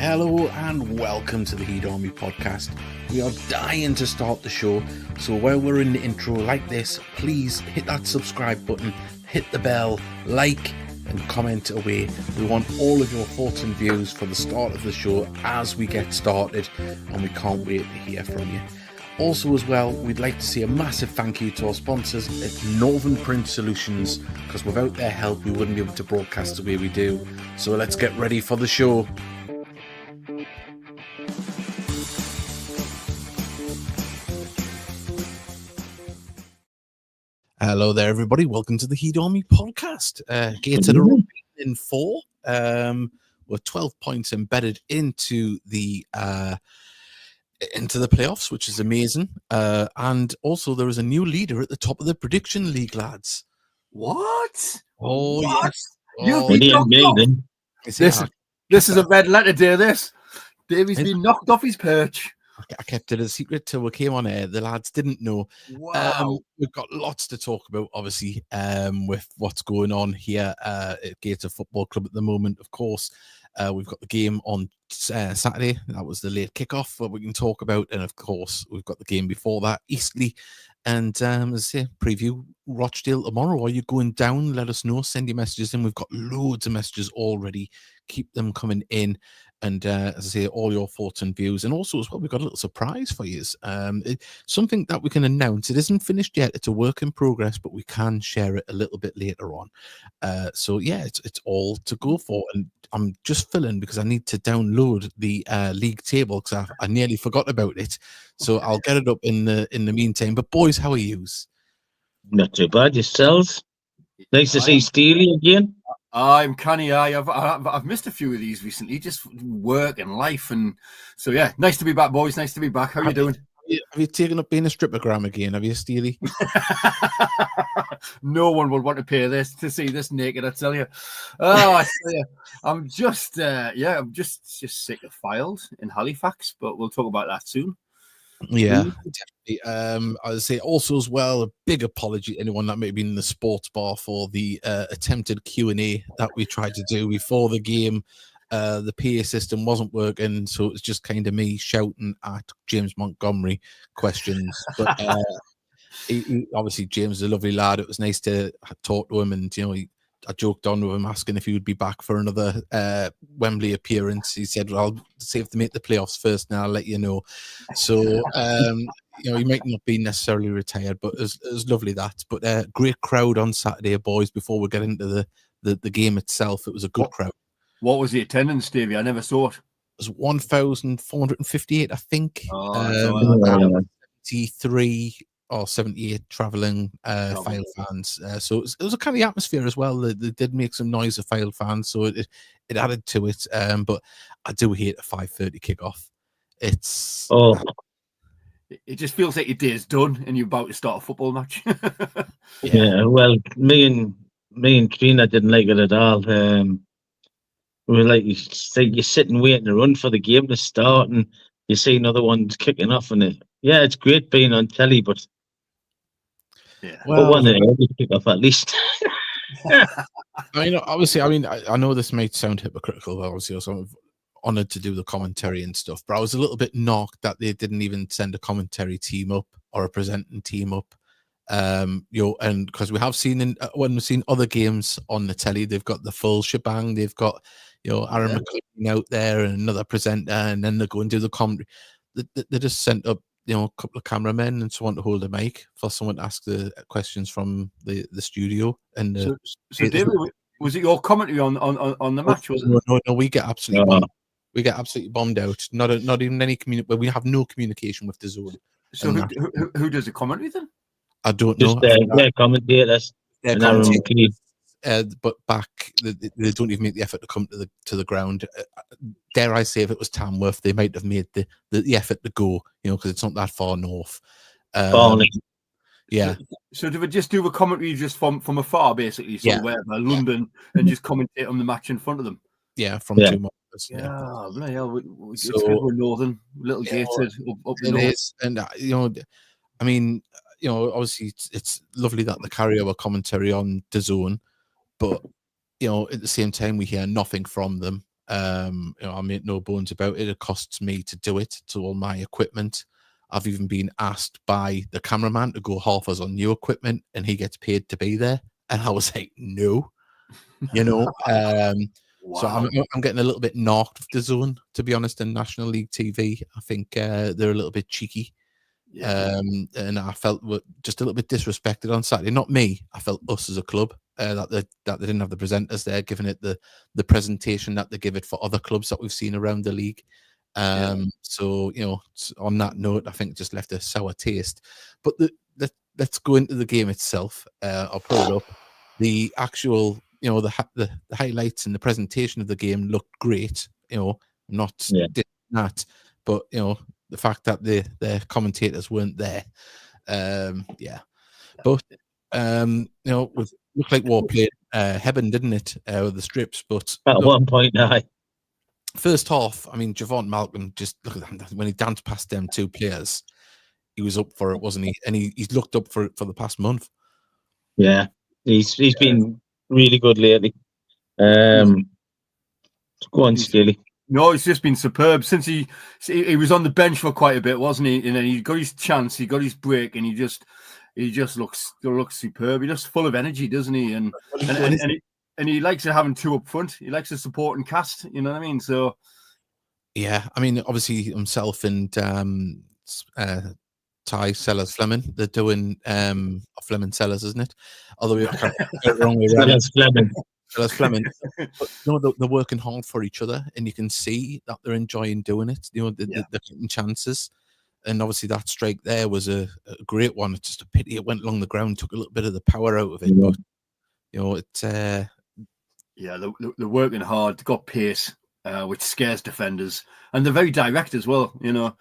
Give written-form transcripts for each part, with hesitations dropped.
Hello and welcome to the Heed Army podcast. We are dying to start the show, so while we're in the intro like this, please hit that subscribe button, hit the bell, like and comment away. We want all of your thoughts and views for the start of the show as we get started, and we can't wait to hear from you. Also as well, we'd like to say a massive thank you to our sponsors at Northern Print Solutions, because without their help we wouldn't be able to broadcast the way we do. So let's get ready for the show. Hello there, everybody. Welcome to the Heed Army podcast. Gateshead FC in 4. We're 12 points embedded into the playoffs, which is amazing. And also, there is a new leader at the top of the prediction league, lads. What? Oh, what? yes. You've been knocked off. This is a red letter day. Davey's been knocked off his perch. I kept it a secret till we came on air. The lads didn't know. Wow. We've got lots to talk about, obviously, with what's going on here at Gateshead Football Club at the moment. Of course, we've got the game on Saturday. That was the late kickoff that we can talk about. And, of course, we've got the game before that, Eastleigh. And as I say, preview Rochdale tomorrow. Are you going down? Let us know. Send your messages in. We've got loads of messages already. Keep them coming in. And as I say, all your thoughts and views. And also, as well, we've got a little surprise for you. Something that we can announce. It isn't finished yet. It's a work in progress, but we can share it a little bit later on. So, yeah, it's all to go for. And I'm just filling because I need to download the league table because I nearly forgot about it. So I'll get it up in the meantime. But, boys, how are yous? Not too bad. Yourselves? Nice to see Steely again. I'm canny. I've missed a few of these recently, just work and life, and so yeah, nice to be back, boys. Nice to be back. How are you doing? Have you taken up being a strippergram again? Have you, Steely? No one would want to pay this to see this naked. I tell you. Oh, I tell you, I'm just sick of files in Halifax, but we'll talk about that soon. Yeah, definitely. I would say also as well, a big apology to anyone that may have been in the sports bar for the attempted Q&A that we tried to do before the game. The PA system wasn't working, so it was just kind of me shouting at James Montgomery questions. But obviously, James is a lovely lad. It was nice to talk to him, and I joked on with him asking if he would be back for another Wembley appearance. He said, well, I'll see if they make the playoffs first, and I'll let you know. So, he might not be necessarily retired, but it was lovely that. But great crowd on Saturday, boys, before we get into the game itself. It was a good crowd. What was the attendance, Stevie? I never saw it. It was 1,458, I think. 73 or 78 travelling File fans. So it was a kind of atmosphere as well. They did make some noise of File fans, so it added to it. But I do hate a 5:30 kickoff. It just feels like your day's done and you're about to start a football match. Yeah, well, me and Trina didn't like it at all. We were like, you're sitting waiting to run for the game to start, and you see another one's kicking off, and it's great being on telly, but one early kick off at least. Obviously, I know this might sound hypocritical, but obviously, I'm honoured to do the commentary and stuff, but I was a little bit knocked that they didn't even send a commentary team up or a presenting team up. And because we have seen when we've seen other games on the telly, they've got the full shebang. They've got Aaron McLean out there and another presenter, and then they go and do the commentary. They just sent up a couple of cameramen and someone to hold a mic for someone to ask the questions from the studio. And so David, was it your commentary on the match? Was it? No, we get absolutely bombed. We get absolutely bombed out. Not even any communication. We have no communication with the zone. So who does the commentary then? I don't know. Their commentators. But back, they don't even make the effort to come to the ground. Dare I say, if it was Tamworth, they might have made the effort to go, because it's not that far north. Yeah. So do we just do the commentary just from afar, basically? So wherever London, and just commentate on the match in front of them. Yeah, from 2 miles. We're northern, little Gateshead up the north. Is, and obviously it's lovely that they carry our commentary on DAZN, but at the same time we hear nothing from them. I make no bones about it. It costs me to do it, to all my equipment. I've even been asked by the cameraman to go half us on new equipment, and he gets paid to be there. And I was like, no, So I'm getting a little bit knocked with the Zone, to be honest, in National League TV. I think they're a little bit cheeky. And I felt just a little bit disrespected on Saturday. Not me. I felt us as a club that they didn't have the presenters there, giving it the presentation that they give it for other clubs that we've seen around the league. So on that note, I think it just left a sour taste. But let's go into the game itself. I'll pull it up. The actual, the highlights and the presentation of the game looked great. I'm not doing that, but the fact that the commentators weren't there, But it looked like War played Hebben, didn't it, with the strips? But at one point, first half, I mean, Javon Malcolm, just look at that, when he danced past them two players, he was up for it, wasn't he? And he's looked up for it for the past month. Yeah, he's been really good lately. Go on, Steely. No, it's just been superb since he was on the bench for quite a bit, wasn't he? And then he got his chance, he got his break, and he just looks superb. He's just full of energy, doesn't he? And he likes having two up front. He likes the support and cast. You know what I mean? So yeah, I mean, obviously himself and Ty Sellers Fleming, they're doing Fleming Sellers, isn't it? Although I can't get it wrong way around. Sellers Fleming. But, they're working hard for each other, and you can see that they're enjoying doing it. They're getting chances. And obviously that strike there was a great one. It's just a pity it went along the ground, took a little bit of the power out of it. But it's they're working hard. They've got pace, which scares defenders, and they're very direct as well. This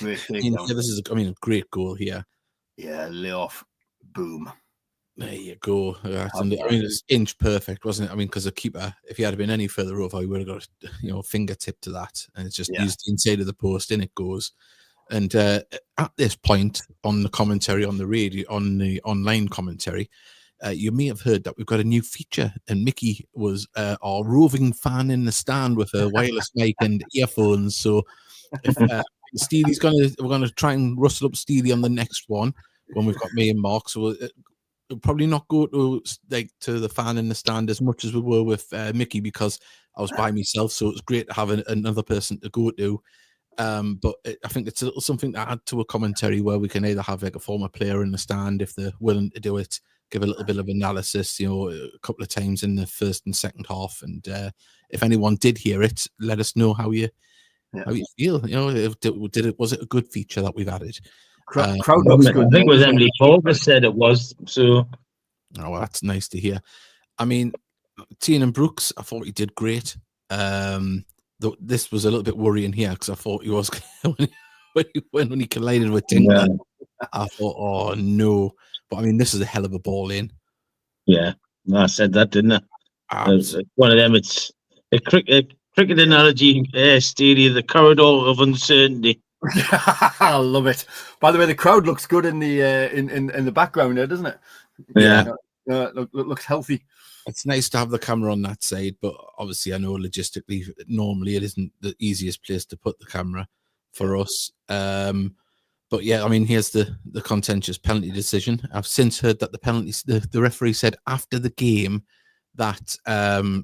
is a great goal here. Yeah, lay off, boom. There you go. It's inch perfect, wasn't it? I mean, because the keeper, if he had been any further over, he would have got a fingertip to that, and it's just used the inside of the post, in it goes. And at this point on the commentary on the radio, on the online commentary, you may have heard that we've got a new feature, and Mickey was our roving fan in the stand with a wireless mic and earphones. So if Steely's we're gonna try and rustle up Steely on the next one when we've got me and Mark. So we'll probably not go to the fan in the stand as much as we were with Mickey, because I was by myself. So it's great to have another person to go to. But I think it's a little something to add to a commentary where we can either have like a former player in the stand if they're willing to do it, give a little bit of analysis, a couple of times in the first and second half. And if anyone did hear it, let us know how you feel. Was it a good feature that we've added? Crowd looks good. I think it was Emily Focus said it was. So, that's nice to hear. I mean, Tiernan Brooks, I thought he did great. This was a little bit worrying here because I thought he was when he collided with Tinkler. Yeah. I thought, oh no! But I mean, this is a hell of a ball in. Yeah, I said that, didn't I? One of them. It's a cricket analogy. Steely, the corridor of uncertainty. I love it. By the way, the crowd looks good in the background there, doesn't it? Yeah. Looks healthy. It's nice to have the camera on that side, but obviously I know logistically, normally it isn't the easiest place to put the camera for us. But yeah, I mean, here's the contentious penalty decision. I've since heard that the referee said after the game that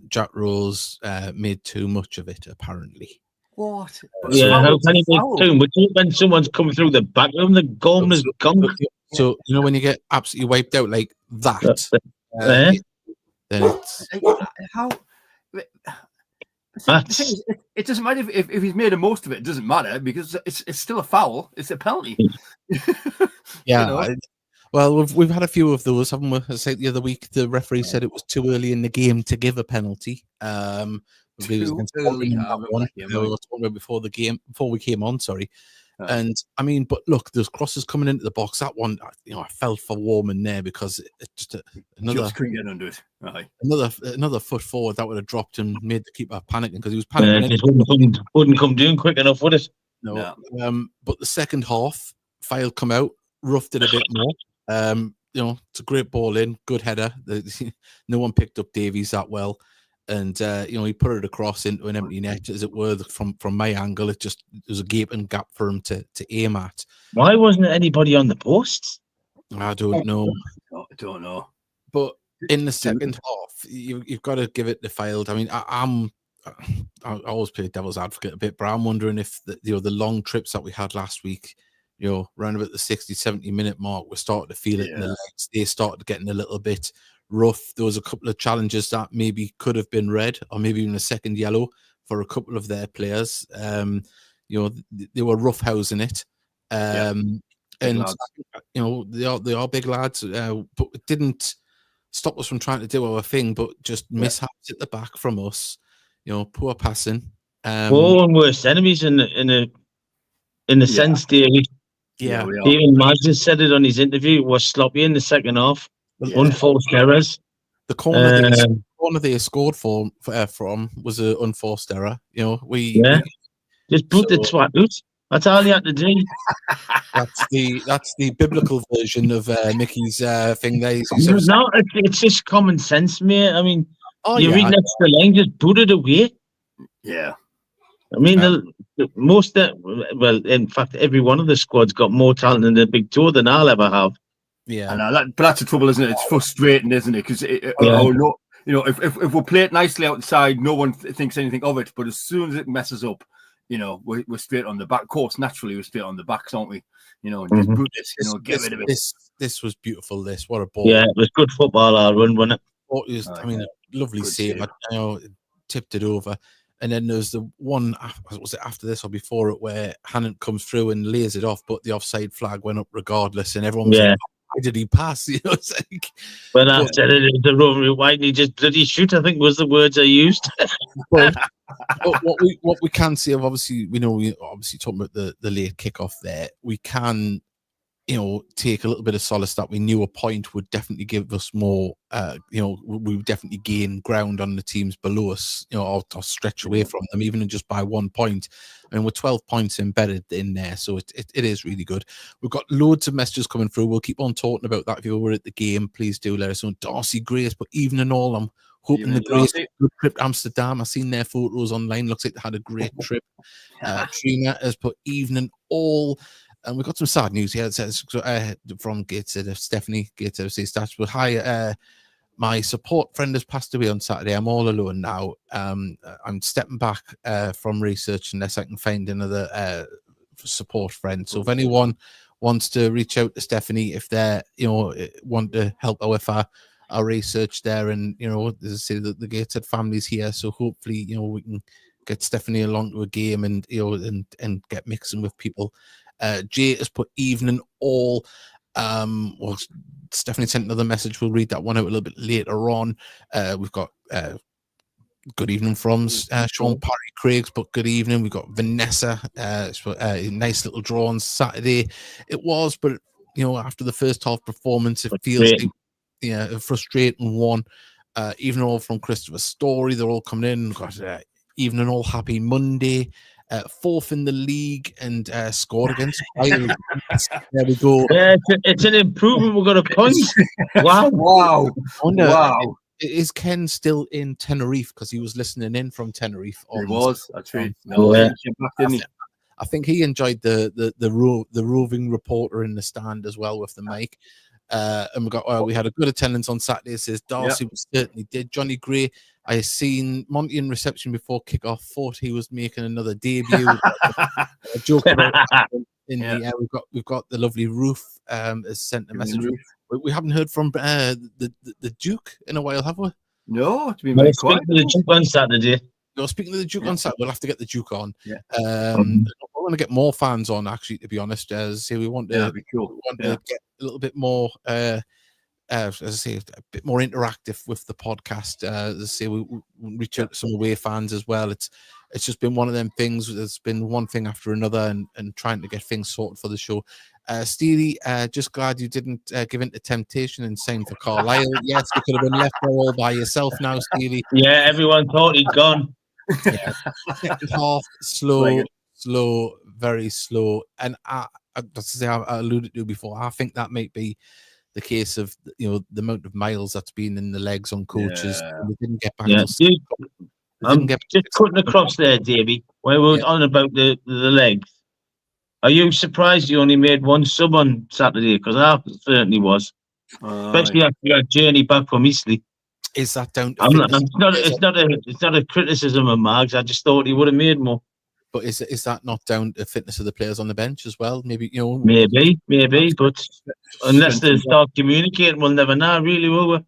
Jack Rose made too much of it, apparently. What? Yeah, how can he make two? But when someone's coming through the back of them, the goal is gone. So, when you get absolutely wiped out like that, then it's... How... It doesn't matter if he's made the most of it. It doesn't matter because it's still a foul. It's a penalty. Yeah. Well, we've had a few of those, haven't we? I say the other week the referee said it was too early in the game to give a penalty. Too early. Before we came on, sorry. And I mean, but look, there's crosses coming into the box. That one, I felt for Warman there because it just just couldn't get under it. Right. Another foot forward that would have dropped and made the keeper panicking because he was panicking. It wouldn't come down quick enough, would it? No. But the second half, File come out, roughed it a bit more. It's a great ball in, good header. No one picked up Davies that well. and he put it across into an empty net, as it were. From my angle, there was a gaping gap for him to aim at. Why wasn't there anybody on the posts? I don't know. I don't know. But in the second half, you've got to give it the Fylde. I mean, I always play devil's advocate a bit, but I'm wondering if the long trips that we had last week, around about the 60, 70-minute mark, we're starting to feel it in the legs. They started getting a little bit rough. There was a couple of challenges that maybe could have been red, or maybe even a second yellow for a couple of their players. They were roughhousing it. And they are big lads, but it didn't stop us from trying to do our thing, but just mishaps at the back from us. Poor passing. All and worst enemies in the sense, Davey. Yeah. Even Mazda said it on his interview. It was sloppy in the second half. Unforced errors. The corner they scored from was an unforced error. Just put the twat out. That's all you had to do. That's the biblical version of Mickey's thing there. No, it's just common sense, mate. I mean, read next to the line, just put it away. Yeah. I mean, in fact, every one of the squad's got more talent in the big tour than I'll ever have. Yeah, but that's the trouble, isn't it? It's frustrating, isn't it? Because if we play it nicely outside, no one thinks anything of it. But as soon as it messes up, we're straight on the back. Of course, naturally, we're straight on the backs, aren't we? Just boot this, get rid of it. This was beautiful. What a ball! Yeah, it was good football. I'll run, wasn't it? A lovely save. Tipped it over. And then there's the one, was it after this or before it, where Hannon comes through and lays it off, but the offside flag went up regardless, and everyone was like, why did he pass? It's like, but after the roving, why didn't he just bloody shoot? I think was the words I used. but what we can see of, obviously, we talking about the late kickoff there, we can take a little bit of solace that we knew a point would definitely give us more, we would definitely gain ground on the teams below us, or stretch away from them, even just by 1 point. I mean, we're 12 points embedded in there, so it is really good. We've got loads of messages coming through. We'll keep on talking about that. If you were at the game, please do let us know. Darcy Grace, but even and all, I'm hoping the Grace good trip to Amsterdam. I've seen their photos online. Looks like they had a great trip. Trina has put evening all. And we've got some sad news here. It says from Gateshead, Stephanie, Gateshead FC stats. But hi, my support friend has passed away on Saturday. I'm all alone now. I'm stepping back from research unless I can find another support friend. So if anyone wants to reach out to Stephanie, if they want to help out with our research there, and as I say, the Gateshead family's here, so hopefully we can get Stephanie along to a game and and get mixing with people. Jay has put evening all. Stephanie sent another message. We'll read that one out a little bit later on. We've got good evening from Sean Parry Craig's, but good evening. We've got Vanessa. A nice little draw on Saturday. It was, but after the first half performance, it feels a frustrating one. Evening all from Christopher Story. They're all coming in. We've got evening all, happy Monday. Fourth in the league and scored against Ireland. There we go. Yeah, it's an improvement. We've got a point. Wow. Is Ken still in Tenerife? Because he was listening in from Tenerife. He was. That's right. I think he enjoyed the roving reporter in the stand as well with the mic. And we had a good attendance on Saturday. It says Darcy certainly did. Johnny Gray, I seen Monty in reception before kickoff. Thought he was making another debut. A joke about we've got the lovely Ruth has sent a message. We haven't heard from the Duke in a while, have we? No, it's been very quiet. Speaking to the Duke on Saturday. Speaking to the Duke on Saturday, we'll have to get the Duke on. Yeah. We want to get more fans on, actually, to be honest. As I say, we want to, to get a little bit more, as I say, a bit more interactive with the podcast. As I say, we reach out to some away fans as well. It's just been one of them things. There's been one thing after another, and trying to get things sorted for the show. Steely, just glad you didn't give in to temptation and sign for Carlisle. Yes, you could have been left there all by yourself now, Steely. Yeah, everyone thought he'd gone. Yeah. Second half, slow, very slow. And I alluded to before, I think that might be the case of the amount of miles that's been in the legs on coaches. Yeah. And they didn't get back. I'm just cutting across there, Davey. Where we're on about the legs. Are you surprised you only made one sub on Saturday? Because I certainly was, especially after your journey back from Eastleigh. Is that down to fitness? It's not a criticism of Margs. I just thought he would have made more. But is that not down to fitness of the players on the bench as well? Maybe Maybe. But unless they start communicating, we'll never know. Really, will we?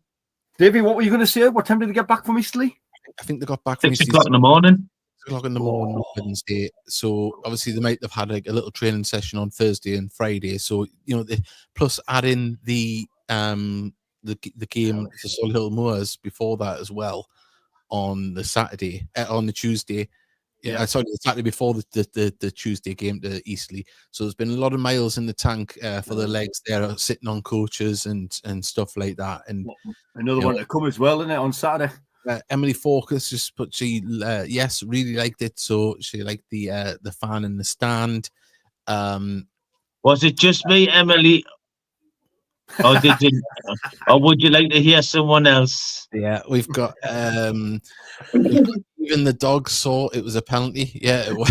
Davey, what were you going to say? What time did they get back from Eastleigh? I think they got back from 6 o'clock in the morning. 6 o'clock in the morning on Wednesday. So obviously they might have had like a little training session on Thursday and Friday. So plus add in the game to Solihull Moors before that as well on the Tuesday. Sorry, the Saturday before the Tuesday game to Eastleigh. So there's been a lot of miles in the tank for the legs there, sitting on coaches and stuff like that. And another one to come as well, isn't it, on Saturday? Emily Focus just put she really liked it. So she liked the fan in the stand. Was it just me, Emily? Or did you? Or would you like to hear someone else? Yeah, we've got even the dog saw it was a penalty. Yeah, it was.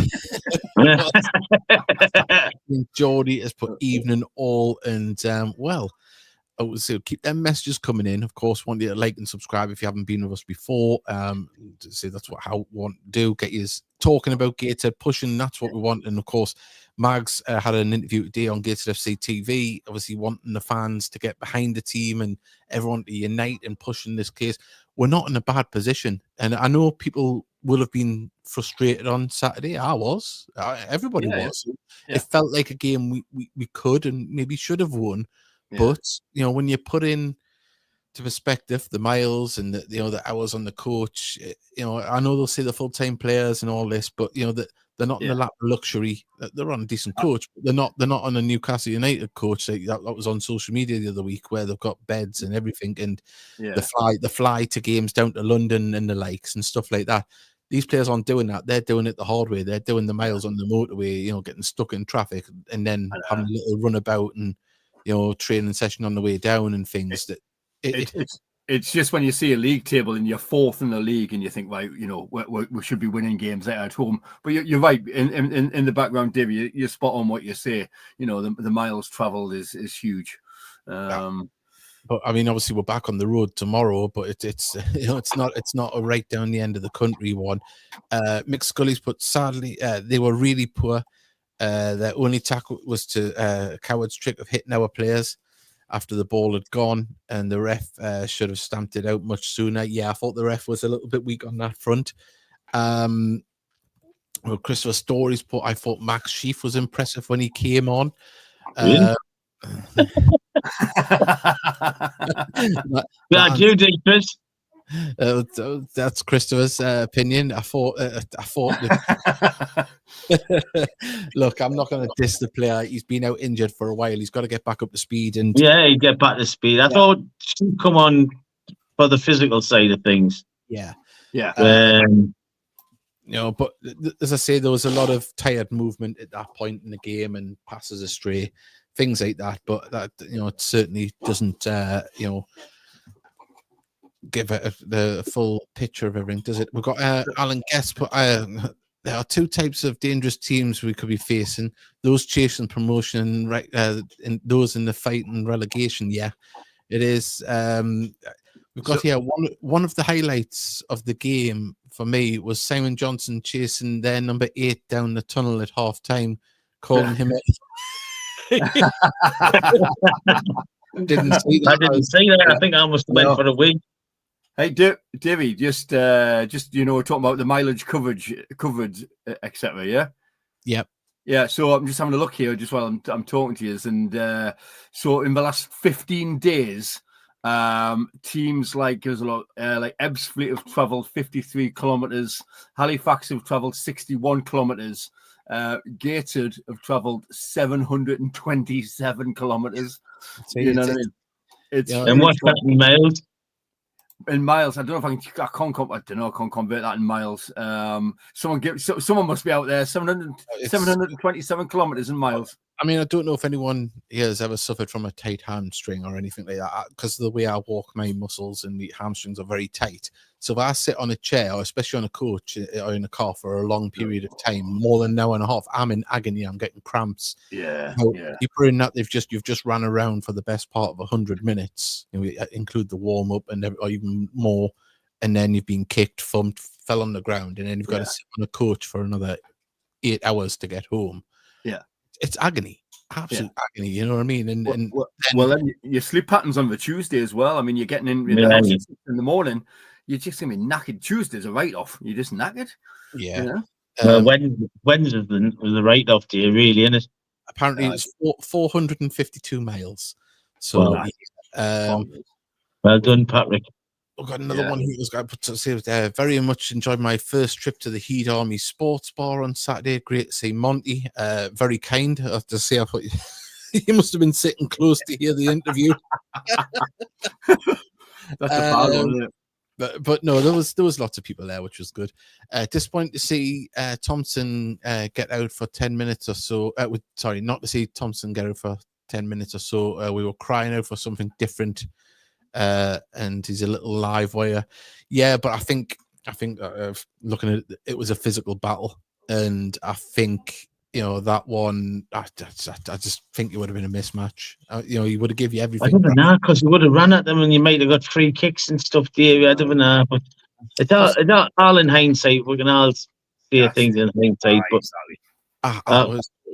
Geordie has put evening all, and so keep them messages coming in. Of course, want you to like and subscribe if you haven't been with us before. So that's how we want to do. Get you talking about Gateshead, pushing. That's what we want. And of course, Mags had an interview today on Gateshead FC TV. Obviously, wanting the fans to get behind the team and everyone to unite and pushing this case. We're not in a bad position, and I know people will have been frustrated on Saturday. I was. Everybody was. Yeah. It felt like a game we could and maybe should have won. Yeah. But when you put in to perspective the miles and the hours on the coach, I know they'll say the full-time players and all this, but they're not in the lap of luxury. They're on a decent coach. But they're not on a Newcastle United coach. That was on social media the other week where they've got beds and everything, and the fly to games down to London and the likes and stuff like that. These players aren't doing that. They're doing it the hard way. They're doing the miles on the motorway, getting stuck in traffic and then having a little runabout and training session on the way down and things. It's just when you see a league table and you're fourth in the league and you think, right, we should be winning games at home. But you're right. In the background, Dave, you're spot on what you say. The miles travelled is huge. But I mean, obviously, we're back on the road tomorrow. But it's not a right down the end of the country one. Mick Scully's put sadly they were really poor. Their only tackle was to coward's trick of hitting our players after the ball had gone, and the ref should have stamped it out much sooner. Yeah, I thought the ref was a little bit weak on that front. Christopher Story's put, I thought Max Sheaf was impressive when he came on. You did, Chris. That's Christopher's opinion. I thought. Look, I'm not going to diss the player. He's been out injured for a while. He's got to get back up to speed. And he'd get back to speed. I thought she'd come on for the physical side of things. Yeah. But as I say, there was a lot of tired movement at that point in the game and passes astray, things like that. But that it certainly doesn't give it the full picture of everything, does it? We've got Alan Guest, but there are two types of dangerous teams we could be facing: those chasing promotion, and those in the fight and relegation. Yeah, it is. We've got here one of the highlights of the game for me was Simon Johnson chasing their number 8 down the tunnel at half time, calling him Didn't see that. I didn't see that. I think I must have went for a week. Hey, Davey, just talking about the mileage covered, etc. Yeah. Yep. Yeah. So I'm just having a look here, just while I'm talking to you, and so in the last 15 days, teams like Ebbsfleet have travelled 53 kilometres, Halifax have travelled 61 kilometres, Gateshead have travelled 727 kilometres. You know what I mean? And what's that in miles? In miles, I don't know if I can't convert that in miles. Someone must be out there. 727 kilometers in miles. I mean, I don't know if anyone here has ever suffered from a tight hamstring or anything like that, because of the way I walk, my muscles and the hamstrings are very tight. So if I sit on a chair, or especially on a coach or in a car for a long period of time, more than an hour and a half, I'm in agony. I'm getting cramps. Yeah, So yeah. you put in that you've just ran around for the best part of 100 minutes. You know, include the warm up or even more, and then you've been kicked, thumped, fell on the ground, and then you've got to sit on a coach for another 8 hours to get home. Yeah. It's agony, absolute agony. You know what I mean? And then your sleep patterns on the Tuesday as well. I mean, you're getting in the house at 6 in the morning. You're just gonna be knackered. Tuesday's a write-off. You're just knackered. Yeah. You know? Well, when's the write-off day, really, isn't it? Apparently, it's 452 miles. So, well done, Patrick. I've got another one who was going to say, very much enjoyed my first trip to the Heat Army Sports Bar on Saturday. Great to see Monty. Very kind. I have to say, I thought you must have been sitting close to hear the interview. That's a bad one, isn't it? But no, there was lots of people there, which was good. Disappointed to see Thompson get out for 10 minutes or so. Sorry, not to see Thompson get out for 10 minutes or so. We were crying out for something different. And he's a little live wire. Yeah, but I think looking at it was a physical battle, and I think that one. I just think it would have been a mismatch. He would have given you everything. I don't know, because you would have run at them and you might have got free kicks and stuff there. I don't know, but it's all in hindsight. We can all see things in hindsight, but.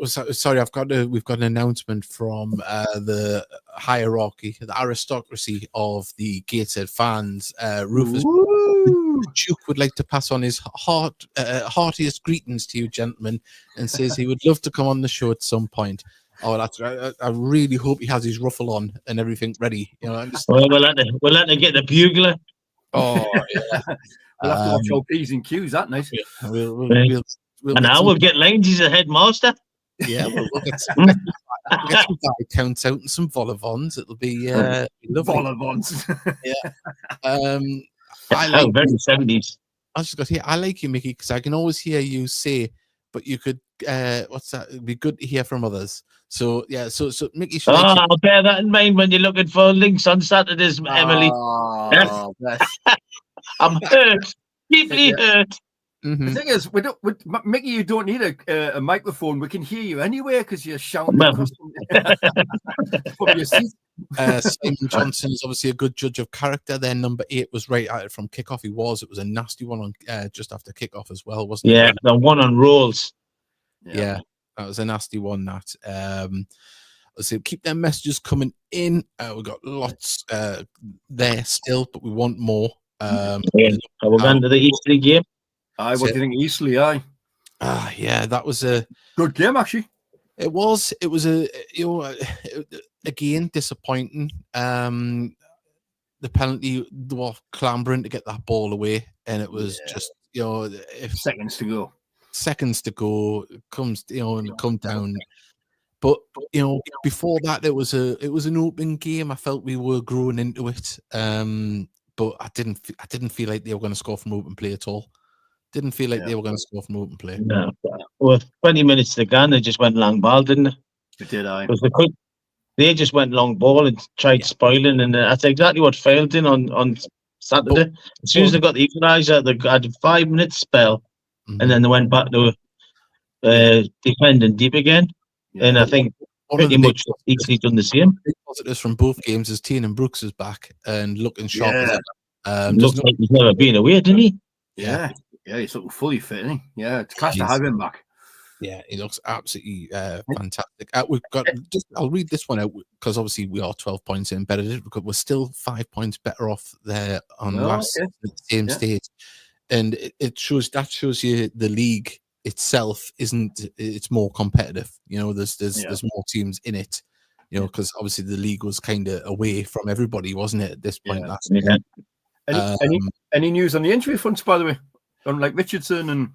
Sorry, we've got an announcement from the hierarchy, the aristocracy of the Gateshead fans. Rufus Duke would like to pass on his heartiest greetings to you, gentlemen, and says he would love to come on the show at some point. Oh, I really hope he has his ruffle on and everything ready. We'll have to get the bugler. Oh, yeah. We'll have to watch our P's and Q's that night. We'll get Lanes as a headmaster. Yeah, we'll get some guy counts out and some vol-au-vents. It'll be lovely. Vol-au-vents. Yeah. Very 70s. I just got here. I like you, Mickey, because I can always hear you say, but you could what's that? It'd be good to hear from others. So yeah, so Mickey should I'll bear that in mind when you're looking for links on Saturdays, Emily. I'm hurt. Deeply hurt. Mm-hmm. The thing is, Mickey, you don't need a microphone. We can hear you anywhere because you're shouting. From your seat. Simon Johnson is obviously a good judge of character. Then number 8 was right at it from kickoff. It was a nasty one on just after kickoff as well, wasn't it? Yeah, the one on rolls. Yeah, that was a nasty one. That let's see, keep their messages coming in. We've got lots there still, but we want more. We're going to the Easterly game. What do you think, Easterly? Yeah, that was a good game actually. It was again disappointing. The penalty, they were clambering to get that ball away, and it was just if seconds to go comes and come down. But before that, it was an open game. I felt we were growing into it, but I didn't feel like they were going to score from open play at all. Didn't feel like they were going to score from open play. No. Well, 20 minutes to go, they just went long ball, didn't they? They did, They just went long ball and tried spoiling, and that's exactly what failed in on Saturday. As soon as they got the equaliser, they had a 5-minute spell, and then they went back to defending deep again. Yeah. And I think pretty much easily done the same. Big positives from both games is Tiernan Brooks is back and looking sharp. Looks like he's never been away, didn't he? Yeah, he's looking fully fit, isn't he? Yeah, it's class to have him back. Yeah, he looks absolutely fantastic. We've got. I'll read this one out because obviously we are 12 points in better because we're still 5 points better off there on same stage, and it shows you the league itself it's more competitive. There's more teams in it. Because obviously the league was kind of away from everybody, wasn't it, at this point last year? Any news on the injury fronts, by the way, on like Richardson and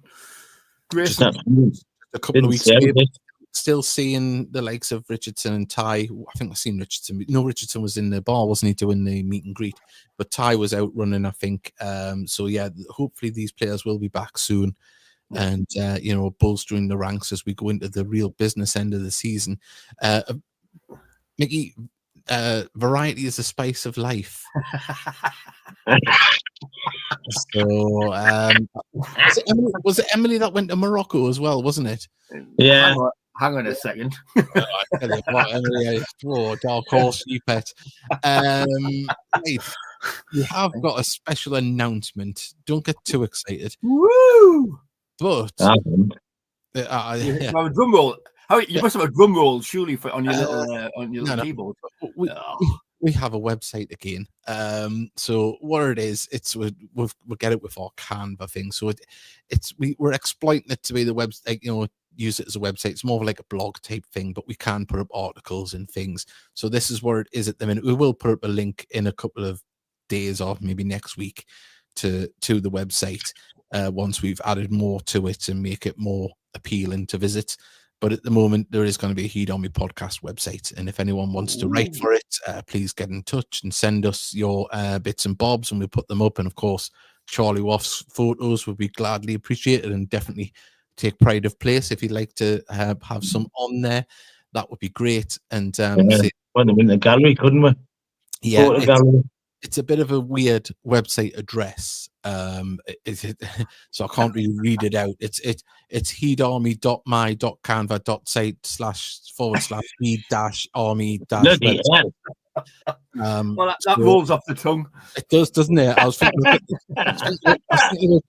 Grayson? A couple of weeks ago, still seeing the likes of Richardson and Ty. I think I've seen Richardson. No, Richardson was in the bar, wasn't he, doing the meet and greet? But Ty was out running, I think. So yeah, hopefully these players will be back soon. and bolstering the ranks as we go into the real business end of the season. Mickey, variety is the spice of life. So, was it Emily that went to Morocco as well, wasn't it? Yeah. Hang on a second. I tell you what, Emily, dark horse, you pet. Right. We have got a special announcement. Don't get too excited. Woo! But yeah. Well, a drum roll. You must have a drum roll, surely, on your little keyboard. We have a website again. So what it is, we'll get it with our Canva thing. So we're exploiting it to be the website. Use it as a website. It's more of like a blog type thing, but we can put up articles and things. So this is where it is at the minute. We will put up a link in a couple of days or maybe next week to the website once we've added more to it and make it more appealing to visit. But at the moment, there is going to be a Heed On Me podcast website. And if anyone wants to write for it, please get in touch and send us your bits and bobs and we'll put them up. And of course, Charlie Woff's photos would be gladly appreciated and definitely take pride of place. If you'd like to have some on there, that would be great. And put them in the gallery, couldn't we? Yeah, it's a bit of a weird website address. So I can't really read it out. It's heedarmy.my.canva.site//heed-army. Well, that rolls off the tongue. It does, doesn't it? I was thinking about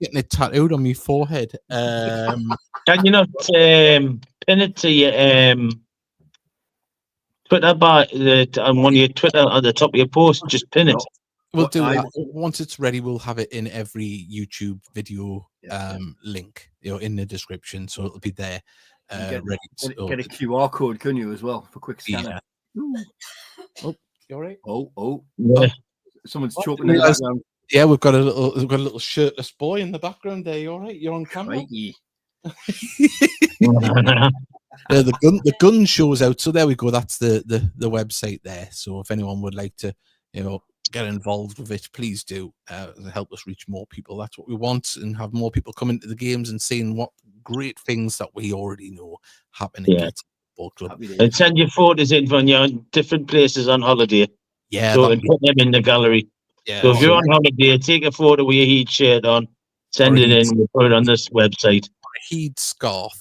getting it tattooed on my forehead. Can you not pin it to your Twitter bar on one of your Twitter at the top of your post? Just pin it. We'll do that. Once it's ready, we'll have it in every YouTube video link, in the description, so it'll be there. Ready. Get a QR code, can you, as well, for quick scanner? Yeah. Oh, you all right? Oh. Yeah. Someone's choking in the background. Yeah, we've got a little shirtless boy in the background there. You all right? You're on camera. The gun shows out. So there we go. That's the website there. So if anyone would like to, get involved with it, please do. Help us reach more people. That's what we want, and have more people come into the games and seeing what great things that we already know happen in Gateshead Football Club. And send your photos in when you're in different places on holiday. Yeah, so and put them in the gallery. Yeah. So if you're on holiday, take a photo with your Heed shirt on, send it in, we'll put it on this website. Heed scarf.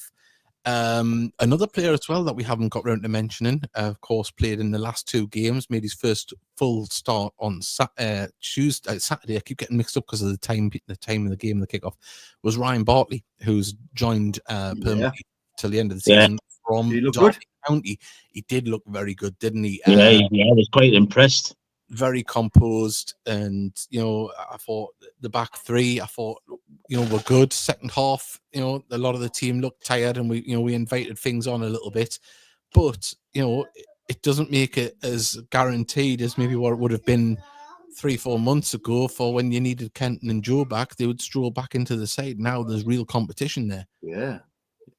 Another player as well that we haven't got round to mentioning, of course, played in the last 2 games, made his first full start on Saturday. I keep getting mixed up because of the time of the game, the kickoff, was Ryan Bartley, who's joined permanently till the end of the season from Derby County. He did look very good, didn't he? I was quite impressed. Very composed, and I thought the back three, were good. Second half, a lot of the team looked tired, and we invited things on a little bit, but it doesn't make it as guaranteed as maybe what it would have been 3-4 months ago. For when you needed Kenton and Joe back, they would stroll back into the side. Now there's real competition there. Yeah,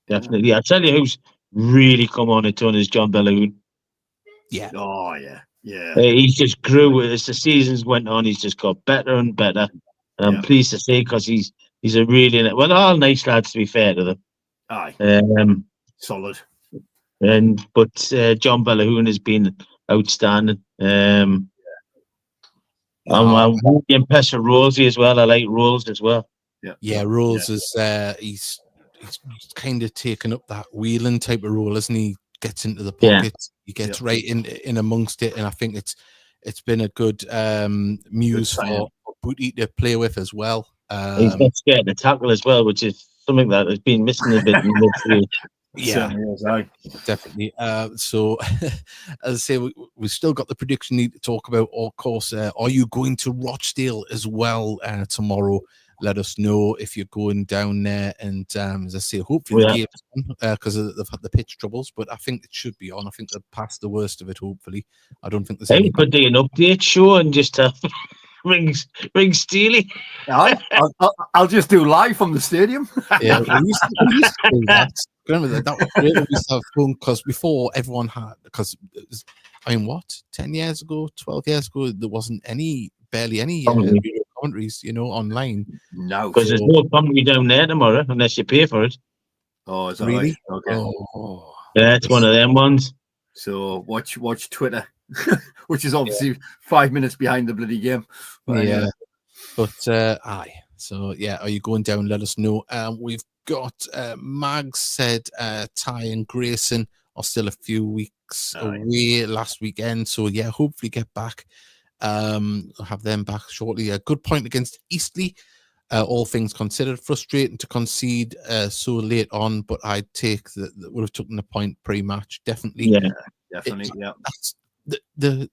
definitely. I tell you, who's really come on a ton is John Bellahoon. Yeah. Oh yeah. Yeah, he's just grew as the seasons went on. He's just got better and better. And I'm pleased to say, because he's a really all nice lads, to be fair to them. Aye, solid. But John Bellahoon has been outstanding. I'm really impressed with Rosie as well. I like Rose as well. Yeah, Rose is he's kind of taken up that wheeling type of role, isn't he? Gets into the pocket, he gets right in amongst it, and I think it's been a good muse for Booty to play with as well. He's not scared to tackle as well, which is something that has been missing a bit in the midfield. Yeah, definitely. So, as I say, we still got the prediction need to talk about. Of course, are you going to Rochdale as well tomorrow? Let us know if you're going down there. And as I say, hopefully the game's on because they've had the pitch troubles, but I think it should be on. I think they're past the worst of it, hopefully. I don't think there's any. Could do an update show and just ring Steely. I'll just do live from the stadium. Yeah, we used to do that. Remember that was great. We used to have fun because before everyone had, 10 years ago, 12 years ago, there wasn't barely any commentaries, online. No, Because there's no comedy down there tomorrow unless you pay for it. Oh, is that Really? right? Okay. Oh, Yeah, it's one of them ones. So watch Twitter, which is obviously 5 minutes behind the bloody game. But yeah. anyway. But aye. So yeah, are you going down? Let us know. We've got Mags said Ty and Grayson are still a few weeks away last weekend. So yeah, hopefully get back. Have them back shortly. A good point against Eastleigh. All things considered, frustrating to concede so late on, but I'd take that would have taken the point pre-match. Definitely. Yeah, definitely. That's the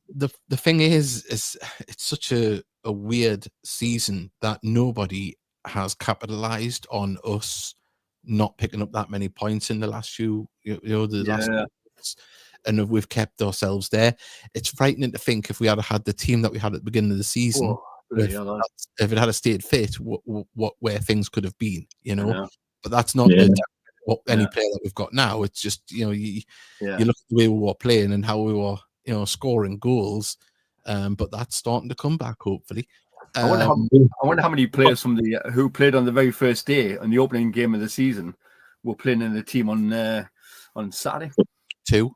thing is it's such a weird season that nobody has capitalized on us not picking up that many points in the last few, last months, and we've kept ourselves there. It's frightening to think if we had had the team that we had at the beginning of the season. If it had stayed fit, where things could have been, but that's not what any player that we've got now. It's just you look at the way we were playing and how we were scoring goals, but that's starting to come back hopefully. I wonder how many players from who played on the very first day on the opening game of the season were playing in the team on Saturday. 2,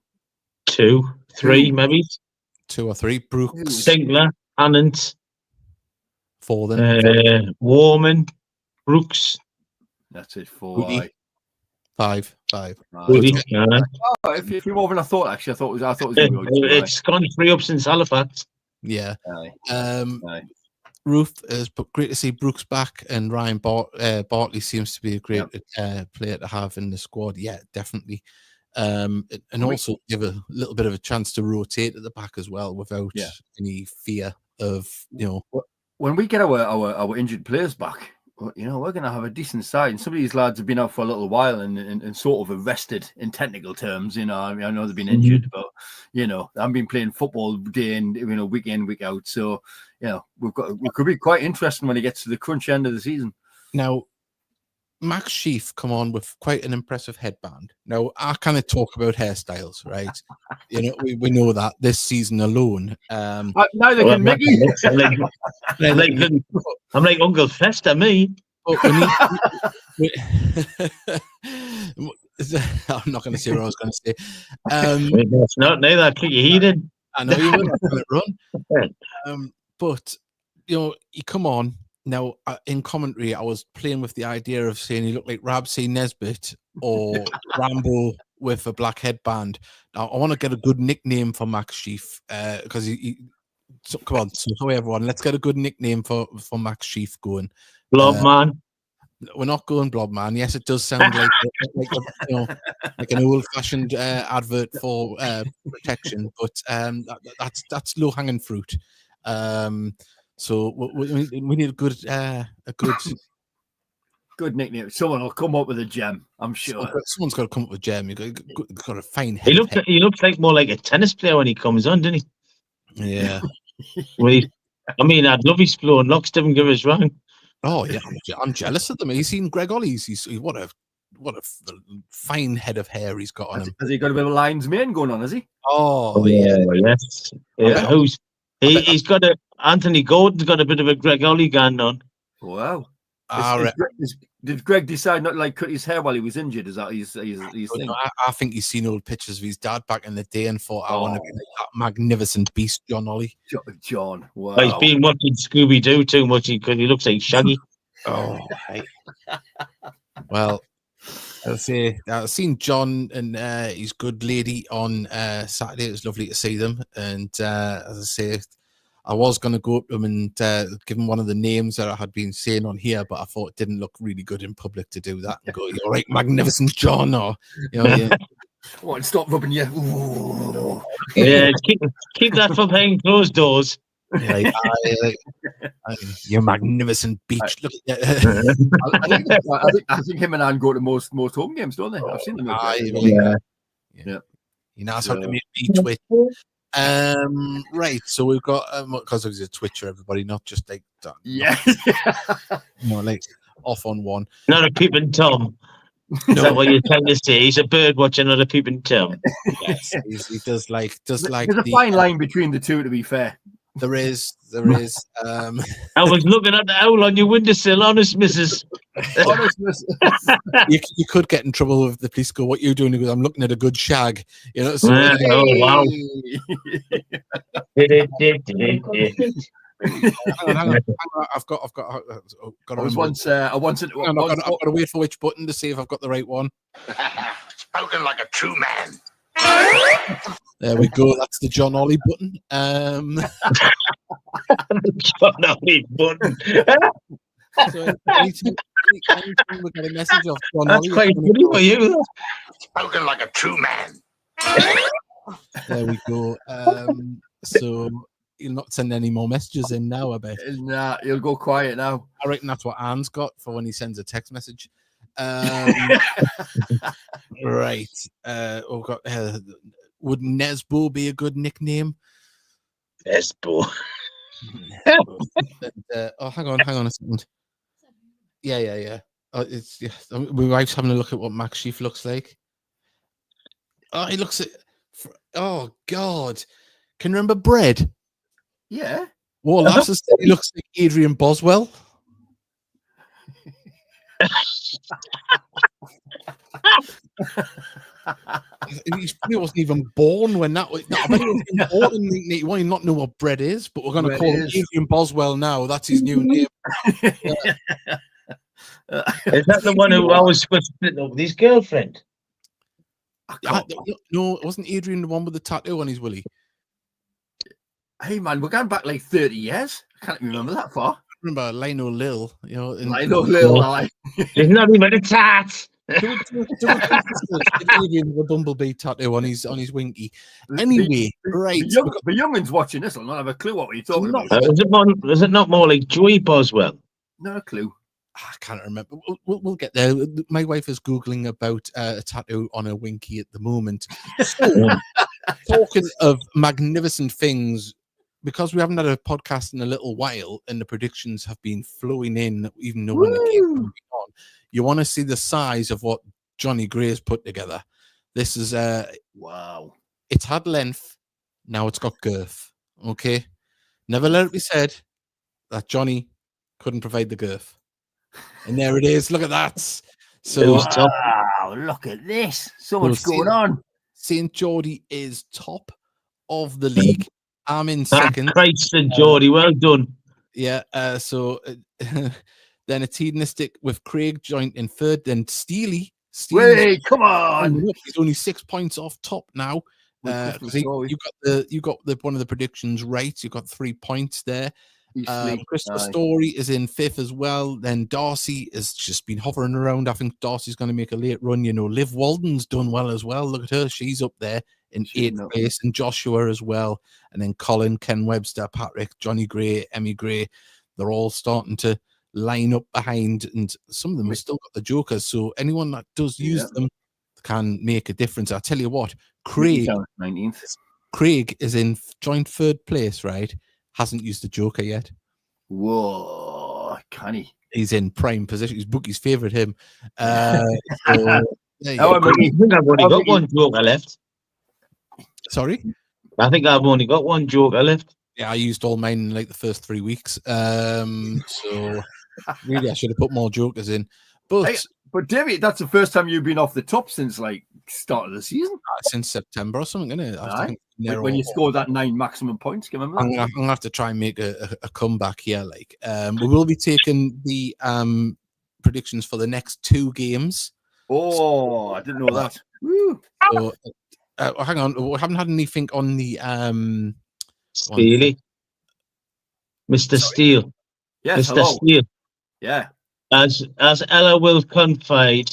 3 maybe 2 or 3. Brooks, Sinclair, Annant. 4 then. Warman, Brooks. That's it. 4. 5. If you're more than I thought, actually, I thought it was going to be it's gone 3 up since Halifax. Yeah. Ruth, is great to see Brooks back, and Ryan Bartley seems to be a great player to have in the squad. Yeah, definitely. And also give a little bit of a chance to rotate at the back as well without any fear of When we get our injured players back, we're going to have a decent side. And some of these lads have been out for a little while and sort of arrested in technical terms. I know they've been injured, but I've been playing football day in, week in, week out. So we could be quite interesting when it gets to the crunch end of the season. Now, Max Sheaf come on with quite an impressive headband. Now, I kind of talk about hairstyles, right? We know that this season alone. Neither can Mickey. I'm like Uncle Fester, me. I'm not going to say what I was going to say. It's not neither. Keep you heated. I know you will. Run. But you come on. Now, in commentary, I was playing with the idea of saying he looked like Rabsy Nesbitt or Rambo with a black headband. Now, I want to get a good nickname for Max Sheaf because so come on, so everyone, let's get a good nickname for Max Sheaf going. Blobman. We're not going Blobman. Yes, it does sound like an old-fashioned advert for protection, but that's low-hanging fruit. So we need a good nickname. Someone will come up with a gem, I'm sure. Someone's got to come up with a gem. You've got a fine head. He looks like more like a tennis player when he comes on, doesn't he? Yeah. I'd love his flow and locks didn't give us wrong. Oh yeah, I'm jealous of them. He's seen Greg Ollie's. What a fine head of hair he's got on him. Has he got a bit of a lion's mane going on? Has he? Oh yeah, yes. Yeah. He's got Anthony Gordon's got a bit of a Greg Ollie going on. Wow. Did Greg decide not to cut his hair while he was injured? Is that his thing? No, I think he's seen old pictures of his dad back in the day and thought, I want to be like that magnificent beast, John Ollie. John, wow. He's been watching Scooby-Doo too much because he looks like Shaggy. Hey. Well, I'll say I've seen John and his good lady on Saturday. It was lovely to see them. And as I say, I was going to go up to him and give him one of the names that I had been saying on here, but I thought it didn't look really good in public to do that and go, "You're right, magnificent John," or What? Stop rubbing you. Ooh. Yeah, keep that from behind closed doors. Like, you're magnificent beach. Look at that. I think him and Anne go to most home games, don't they? I've seen them. Yeah. He knows how to make me twitch. Right, so we've got because he's a Twitcher, everybody, not just like that. Yeah. Like off on one. Not a peeping Tom. No. Is that what you're trying to say? He's a bird watcher, not a peeping Tom. Yes, he does like. There's a fine line between the two, to be fair. There is. I was looking at the owl on your windowsill, I was looking at the owl on your windowsill, honest, missus. You could get in trouble with the police. Go, what you doing? He goes, I'm looking at a good shag. You know. So, Oh wow! hang on. I've got. I wanted. I've got to wait for which button to see if I've got the right one. Spoken like a true man. There we go. That's the John Ollie button. John Ollie button. So anytime we get a message of John That's Ollie, quite funny for you. Spoken like a true man. there we go. So you'll not send any more messages in now, I bet. Nah, you'll go quiet now. I reckon that's what Anne's got for when he sends a text message. Right. We've got. Would Nesbo be a good nickname? Nesbo. Hang on a second. Yeah. My wife's having a look at what Max Sheaf looks like. Oh, he looks at. Oh God! Can you remember Bread? Yeah. Well, that's he looks like Adrian Boswell. He wasn't even born when that was. I bet he was born in 1981. He not know what Bread is, but we're going to call him Adrian Boswell now. That's his new name. Is that the one who always was split up with his girlfriend? No, it wasn't Adrian the one with the tattoo on his willy. Hey man, we're going back like 30 years. I can't remember that far. I remember Lionel Lil, you know. He's not even a tat. Adrian with a bumblebee tattoo on his winky. Anyway, right. The young'uns watching this will not have a clue what we're talking about. Is it not more like Joey Boswell? No clue. I can't remember. We'll get there. My wife is Googling about a tattoo on her winky at the moment. So, talking of magnificent things, because we haven't had a podcast in a little while and the predictions have been flowing in, even though when the game's going on, you want to see the size of what Johnny Gray's put together. This is wow. It's had length, now it's got girth. Okay, never let it be said that Johnny couldn't provide the girth. And there it is. Look at that. So, wow, look at this. So much going on. St. Geordie is top of the league. I'm in second. Christ, St. Geordie, well done. Yeah. Then it's hedonistic with Craig joint in third. Then Steely. Wait, come on. He's only 6 points off top now. You got one of the predictions right. You got 3 points there. Christopher Story is in fifth as well. Then Darcy has just been hovering around. I think Darcy's going to make a late run. You know, Liv Walden's done well as well. Look at her. She's up there in eighth place. And Joshua as well. And then Colin, Ken Webster, Patrick, Johnny Gray, Emmy Gray. They're all starting to line up behind. And some of them have still got the jokers. So anyone that does use them can make a difference. I'll tell you what, Craig is in joint third place, right? Hasn't used the joker yet. Whoa, can he? He's in prime position. He's Bookie's favourite him. I think I've only got one joker left. Sorry? I think I've only got one joker left. Yeah, I used all mine in like the first 3 weeks. So really I should have put more jokers in. But David, that's the first time you've been off the top since like start of the season. Since September or something, isn't it? When you scored that 9 maximum points, can you remember that? I'm gonna have to try and make a comeback here. Like, we will be taking the predictions for the next 2 games. Oh, I didn't know that. So, hang on, we haven't had anything on the Steely, Mr. Steele. Yes, Mr. Steele. Yeah. As Ella will confide,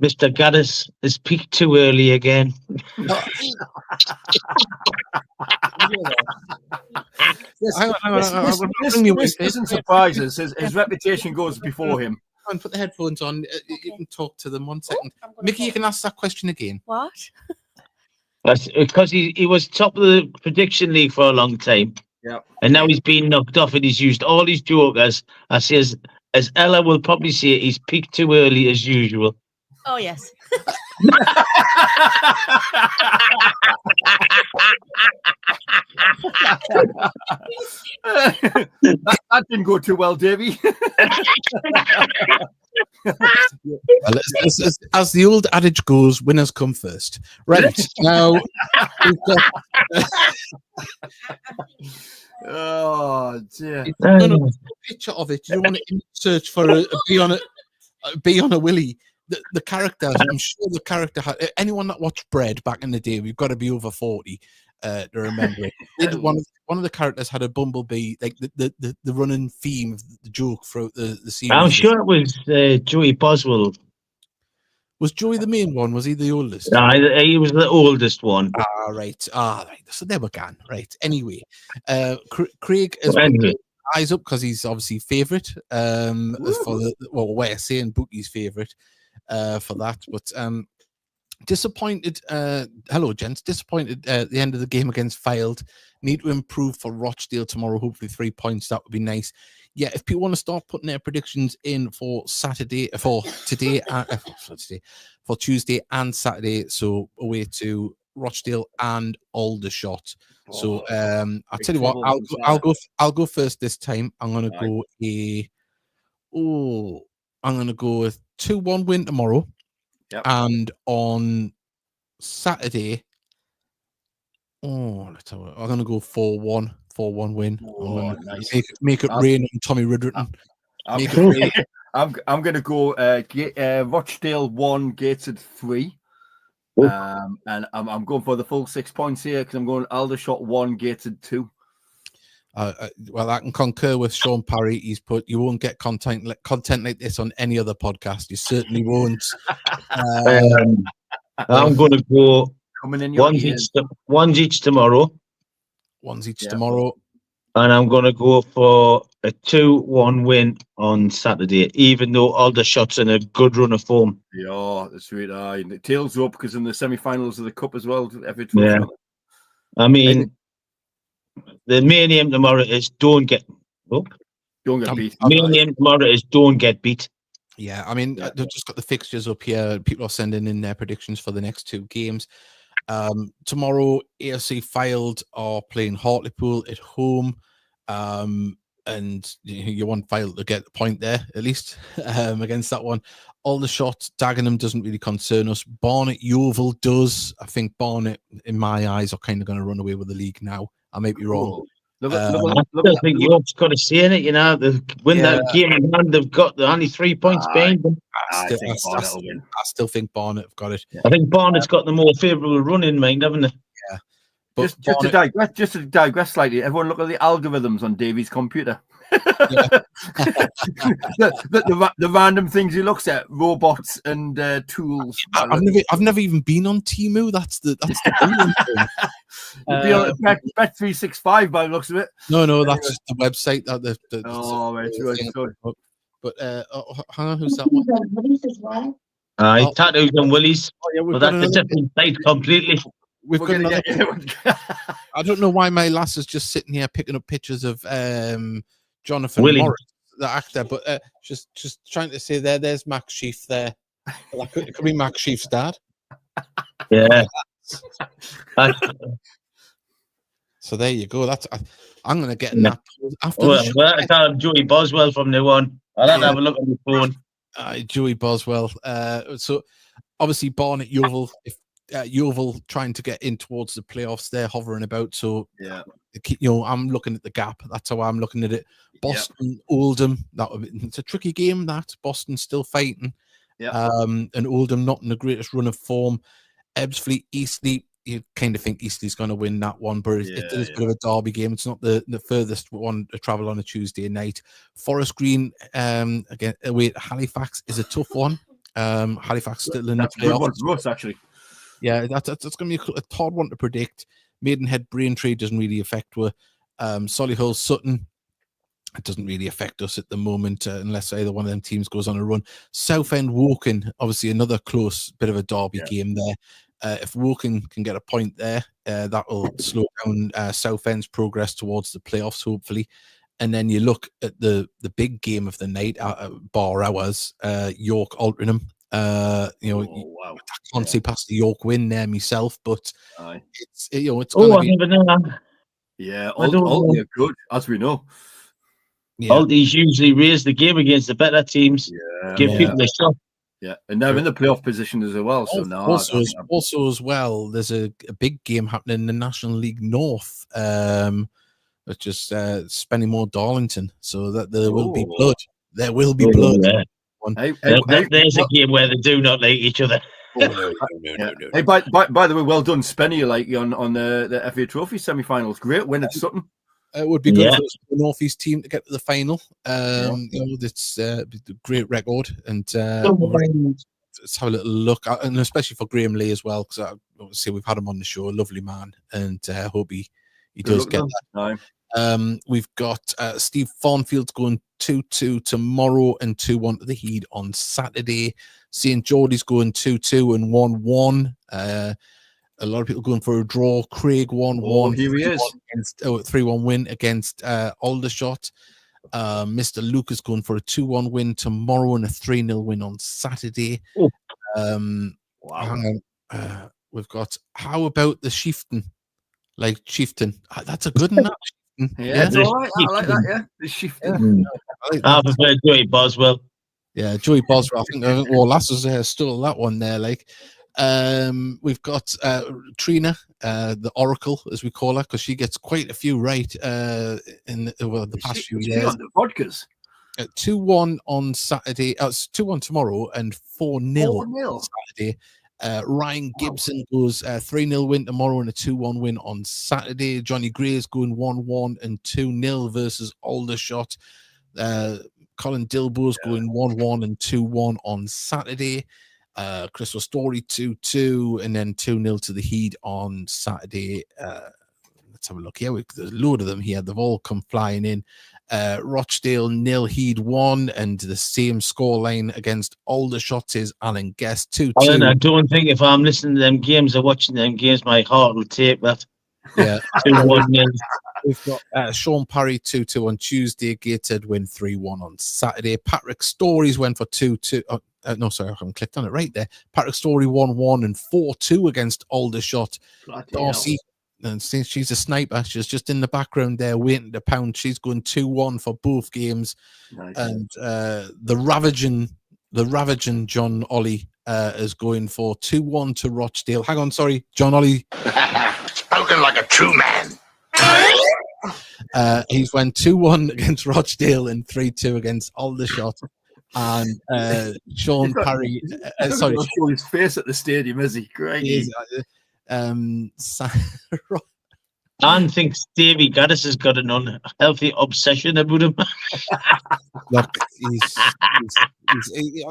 Mr. Gaddis has peaked too early again. This isn't surprises. His reputation goes before him. Put the headphones on. You can talk to them 1 second. Mickey, you can ask that question again. What? That's because he was top of the prediction league for a long time. Yeah. And now he's been knocked off and he's used all his jokers. I say, as Ella will probably say, he's peaked too early as usual. Oh, yes. that didn't go too well, Davey. Well, as the old adage goes, winners come first. Right now, we've got. Oh dear! No, picture of it. You don't want to search for a be on a Willie. The character, I'm sure the character had anyone that watched Bread back in the day. We've got to be over 40 to remember it. One of the characters had a bumblebee, like the running theme of the joke throughout the series. I'm sure it was Joey Boswell. Was Joey the main one? Was he the oldest? He was the oldest one. Right. So there we go. Right. Anyway, Craig has Anyway. eyes up because he's obviously favourite. For the we're saying Bookie's favourite for that, but disappointed. Hello, gents. Disappointed at the end of the game against Fylde. Need to improve for Rochdale tomorrow. Hopefully 3 points. That would be nice. Yeah, if people want to start putting their predictions in for Saturday, for today, for Tuesday and Saturday, so away to Rochdale and Aldershot. So I'll tell you what, I'll go first this time. I'm gonna go I'm gonna go with 2-1 win tomorrow. Yep. And on Saturday, I'm gonna go 4-1 win. Nice. Make it rain on Tommy Ridderton. I'm gonna go Rochdale 1, Gateshead 3. And I'm going for the full 6 points here because I'm going Aldershot 1, Gateshead 2. Well, I can concur with Sean Parry. He's put, you won't get content like this on any other podcast. You certainly won't. I'm going to go coming in ones each tomorrow. Ones each tomorrow. And I'm going to go for a 2-1 win on Saturday, even though Aldershot's in a good run of form. Yeah, that's right. The tails up because in the semi-finals of the cup as well. I mean, the main aim tomorrow is don't get beat. Main aim tomorrow is don't get beat. Yeah, I mean, they've just got the fixtures up here. People are sending in their predictions for the next 2 games. Tomorrow, AFC Fylde are playing Hartlepool at home. And you want Fylde to get the point there, at least, against that one. Aldershot, Dagenham doesn't really concern us. Barnet, Yeovil does. I think Barnet, in my eyes, are kind of going to run away with the league now. I may be wrong. I still think York's got to say in it, you know. They win that game in hand, they're only 3 points behind them. I still think Barnet have got it. I think Barnet's got the more favourable run in mind, haven't they? Yeah. But just to digress slightly, everyone look at the algorithms on Davy's computer. the random things he looks at, robots and tools. I've never even been on Temu. That's the brilliant thing. Bet365 by the looks of it. No, that's just the website that right. But hang on, who's that one? Tattoos on Willie's. But that's a different site completely. We've got another. I don't know why my lass is just sitting here picking up pictures of Jonathan Willie. Morris, the actor, but just trying to say there's Max Sheaf there. It could be Max Sheaf's dad. Yeah. So there you go. I'm going to get in that after I call him Joey Boswell from now on. I'll have to have a look on the phone. Joey Boswell. So obviously Barnet, Yeovil. If Yeovil trying to get in towards the playoffs, they're hovering about. So I'm looking at the gap. That's how I'm looking at it. Boston, Oldham. It's a tricky game. That Boston's still fighting. And Oldham not in the greatest run of form. Ebbsfleet, Eastleigh. You kind of think Eastleigh's going to win that one, but it is a bit of a derby game. It's not the furthest one to travel on a Tuesday night. Forest Green, again, away at Halifax is a tough one. Halifax still in the playoffs. For us, actually. Yeah, that's going to be a hard one to predict. Maidenhead, Braintree doesn't really affect her. Solihull, Sutton, it doesn't really affect us at the moment unless either one of them teams goes on a run. Southend, Woking, obviously another close bit of a derby game there. If Woking can get a point there, that will slow down Southend's progress towards the playoffs, hopefully. And then you look at the big game of the night, bar hours, York, Altrincham. You know, wow. I can't see past the York win there myself, but Aye. it's it's Oh, gonna I be never know that. Yeah, I don't know. Aldi are good, as we know. Aldi's usually raise the game against the better teams, give Yeah. people a shot. Yeah, and they're in the playoff position as well. So now, also as well, there's a big game happening in the National League North, which is Spennymoor Darlington. So that there will be blood. There will be blood. Yeah. There's a game where they do not like each other. Oh, no. Hey, by the way, well done, Spenny. Like on the FA Trophy semi-finals, great win at Sutton. It would be good for the Northeast team to get to the final. It's a great record, and let's have a little look, and especially for Graham Lee as well, because obviously we've had him on the show, a lovely man, and I hope he does get that. We've got Steve Farnfield's going 2-2 tomorrow and 2-1 to the Heat on Saturday. St. Geordie's going 2-2 and 1-1. A lot of people going for a draw. Craig 1-1. Oh, here he is. 3-1 win against Aldershot. Mr. Lucas going for a 2-1 win tomorrow and a 3-0 win on Saturday. Wow. Hang on. We've got, how about the Chieftain? Like Chieftain. That's a good one. Yeah, it's all right. I like that, yeah. The Chieftain. I prefer Joey Boswell. Yeah, Joey Boswell. I think Lasses stole that one there. Like, we've got Trina, the Oracle, as we call her, because she gets quite a few right in the past few years. On the vodkas. 2-1 on Saturday. It's 2-1 tomorrow and 4-0 on Saturday. Ryan Gibson goes 3-0 win tomorrow and a 2-1 win on Saturday. Johnny Gray's going 1-1 and 2-0 versus Aldershot. Colin Dilbo's going 1-1 and 2-1 on Saturday. Crystal Story 2-2 and then 2-0 to the Heat on Saturday. Let's have a look here. There's a load of them here. They've all come flying in. Rochdale 0, Heat 1, and the same scoreline against Aldershot is Alan Guest 2-2. Alan, I don't think if I'm listening to them games or watching them games, my heart will take that. Yeah. 2-1. We've got Sean Parry 2-2 on Tuesday. Gateshead win 3-1 on Saturday. Patrick Stories went for 2-2. No, sorry, I haven't clicked on it right there. Patrick Story 1-1 and 4-2 against Aldershot. Darcy, and since she's a sniper, she's just in the background there waiting to pound. She's going 2-1 for both games. Nice. And the ravaging John Ollie is going for 2-1 to Rochdale. Hang on, sorry, John Ollie. Spoken like a true man. He's went 2-1 against Rochdale and 3-2 against Aldershot. And Sean Parry, sorry, show his face at the stadium, is he? Great. I think Davey Gaddis has got an unhealthy obsession about him. Look,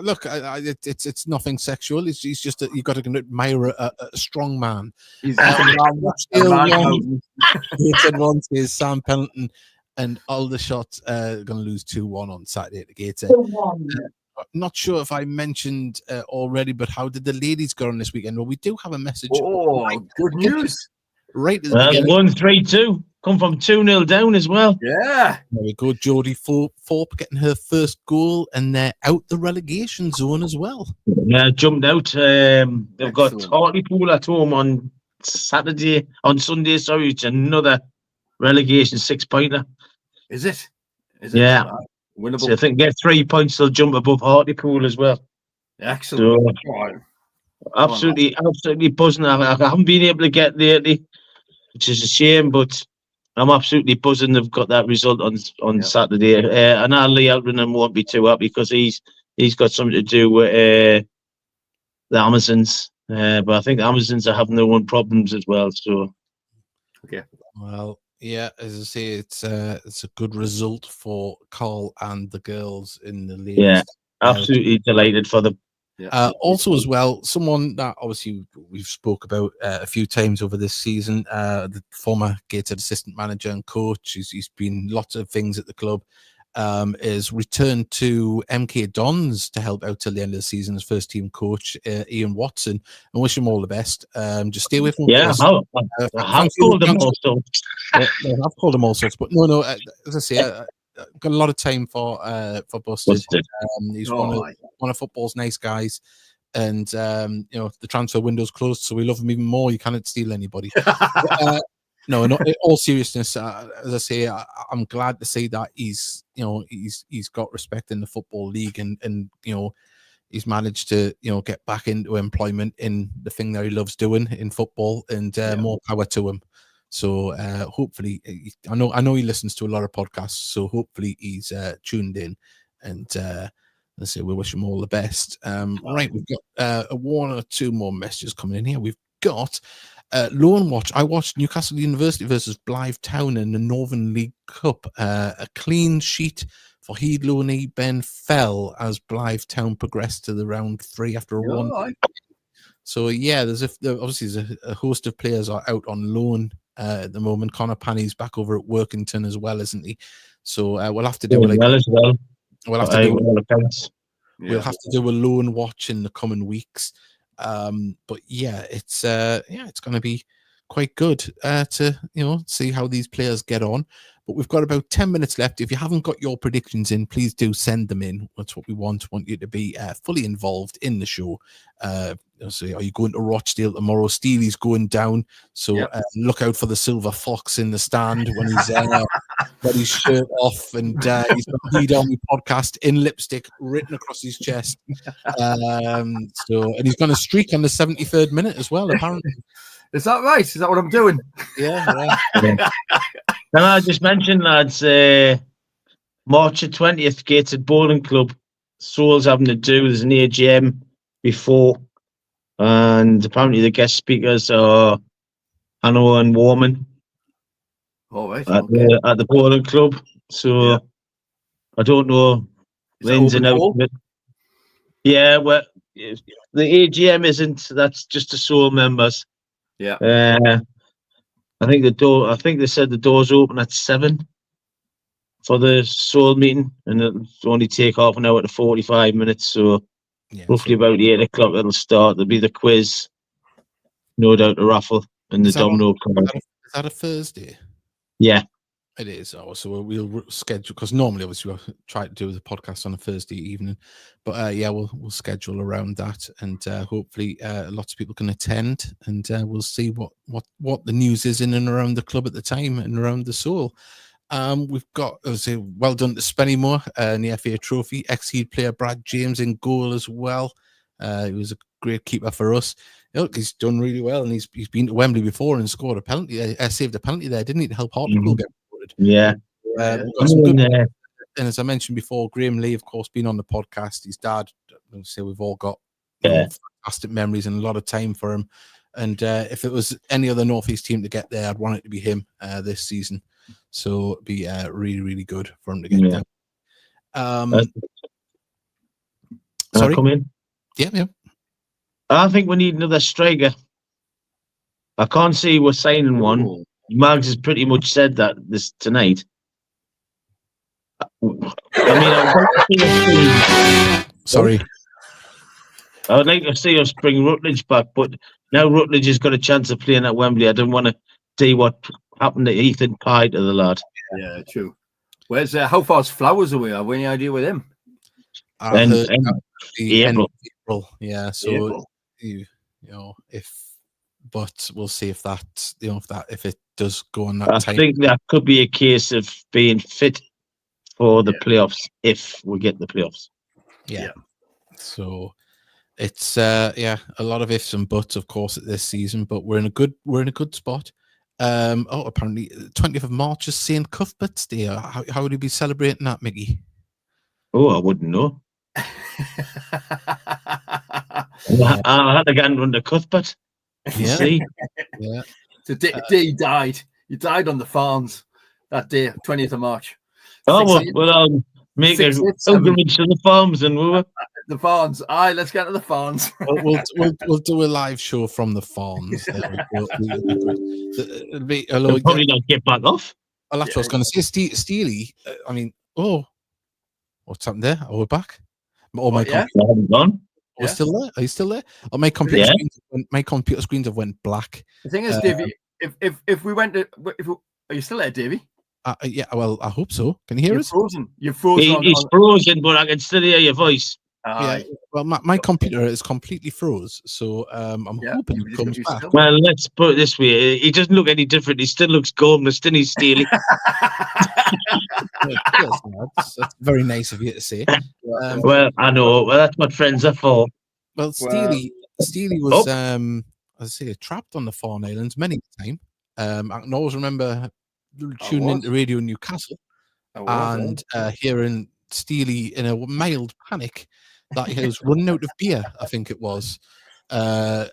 look, it's nothing sexual. He's just you've got to admire a strong man. He's is Sam Pendleton and Aldershot going to lose 2-1 on Saturday at the Gateshead. Not sure if I mentioned already, but how did the ladies go on this weekend? Well, we do have a message. Oh, good news. Right at the beginning. 1-3-2. Come from 2-0 down as well. Yeah. There we go. Jodie Thorpe getting her first goal, and they're out the relegation zone as well. Yeah, jumped out. They've got Hartlepool at home on Sunday. Sorry, it's another relegation 6-pointer. Is it? Yeah. Winnable. So I think get 3 points, they'll jump above Hartlepool as well. Excellent. So, absolutely buzzing. I haven't been able to get lately, which is a shame, but I'm absolutely buzzing they've got that result on Saturday. And Lee Altringham won't be too happy because he's got something to do with the Amazons. But I think the Amazons are having their own problems as well. So, okay. Well, yeah, as I say, it's a good result for Carl and the girls in the league. Yeah, absolutely delighted for them. Yeah. Also, as well, someone that obviously we've spoke about a few times over this season, the former Gateshead assistant manager and coach. He's been lots of things at the club. Is returned to MK Dons to help out till the end of the season as first team coach, Ian Watson, and wish him all the best. Just stay with him. Yeah, I've called him all sorts. I've called him all sorts, but no. As I say, got a lot of time for Busted. Busted. He's one of football's nice guys. And you know, the transfer window's closed, so we love him even more. You cannot steal anybody. No, in all seriousness, as I say, I'm glad to see that he's got respect in the football league, and you know, he's managed to, you know, get back into employment in the thing that he loves doing in football, and more power to him. So hopefully, I know he listens to a lot of podcasts, so hopefully he's tuned in, and let's say we wish him all the best. Right, we've got one or two more messages coming in here. We've got Loan Watch. I watched Newcastle University versus Blythe Town in the Northern League Cup. A clean sheet for Heed Loney Ben Fell as Blythe Town progressed to the round 3 after a 1. So yeah, there's a host of players are out on loan at the moment. Connor Panny's back over at Workington as well, isn't he? So we'll have to do We'll have to do a loan watch in the coming weeks. But yeah, it's going to be quite good to, you know, see how these players get on. But we've got about 10 minutes left. If you haven't got your predictions in, please do send them in. That's what we want. Want you to be fully involved in the show. So are you going to Rochdale tomorrow? Steely's going down, so look out for the silver fox in the stand when he's got his shirt off, and he's got Heed on the podcast in lipstick written across his chest. And he's going to streak on the 73rd minute as well, apparently. Is that right? Is that what I'm doing? Yeah. Can I just mention, lads, March the 20th, Gateshead Bowling Club, Souls having to do, there's an AGM before, and apparently the guest speakers are Hanno and Warman at the Bowling Club. So I don't know the ins and outs of it. Yeah, well, the AGM isn't, that's just the Soul members. Yeah. I think they said the doors open at 7 for the Soul meeting, and it'll only take half an hour to 45 minutes. So roughly about 8 o'clock it'll start. There'll be the quiz, no doubt a raffle, and the domino card. Is that a Thursday? Yeah. It is. Oh, so we'll schedule, because normally obviously we'll try to do the podcast on a Thursday evening, but we'll schedule around that, and hopefully lots of people can attend, and we'll see what the news is in and around the club at the time and around the Soul. We've got, well done to Spennymoor in the FA Trophy. Ex-Heed player Brad James in goal as well. He was a great keeper for us. Look, he's done really well, and he's been to Wembley before and scored a penalty. Saved a penalty there, didn't he, to help Hartlepool get promoted? Yeah. And as I mentioned before, Graham Lee, of course, been on the podcast. His dad, we've all got fantastic memories and a lot of time for him. And if it was any other North East team to get there, I'd want it to be him this season. So it'd be really, really good for him to get there. Sorry? Come in? Yeah. I think we need another striker. I can't see we're signing one. Mags has pretty much said that this tonight. Sorry. I would like to see us bring Rutledge back, but now Rutledge has got a chance of playing at Wembley. I don't want to see what happened to Ethan Pye to the lad. Yeah, true. Where's how far's Flowers away? Have we any idea with him? April. Yeah, so but we'll see if that, if it does go on that time. I think that could be a case of being fit for the playoffs if we get the playoffs. Yeah. So it's a lot of ifs and buts, of course, at this season, but we're in a good spot. Apparently 20th of March is St. Cuthbert's Day. How would you be celebrating that, Mickey? Oh, I wouldn't know. I had to get under Cuthbert. Yeah. See? Yeah. So D died. He died on the farms that day, 20th of March. Oh, well, make a pilgrimage to the farms, and we were the farms. Aye, let's get to the farms. We'll do a live show from the farms. We'll probably not get back off. Well, that's what I was going to say. Steely. What's happened there? We're back. I haven't gone. We're still there. Are you still there? Oh, my computer screens have went black. The thing is, Davey, if we went to, are you still there, Davey? Yeah, well, I hope so. Can you hear You're us? frozen. You're frozen. He's frozen, but I can still hear your voice. Yeah. Well, my computer is completely froze, so I'm hoping it comes back. Well, let's put it this way: he doesn't look any different. He still looks golden, doesn't he, Steely? That's very nice of you to say. Well, I know. Well, that's what friends are for. Well, Steely was, as I say, trapped on the Farne Islands many a time. I can always remember tuning into Radio Newcastle and hearing Steely in a mild panic that he was running out of beer, I think it was. It's a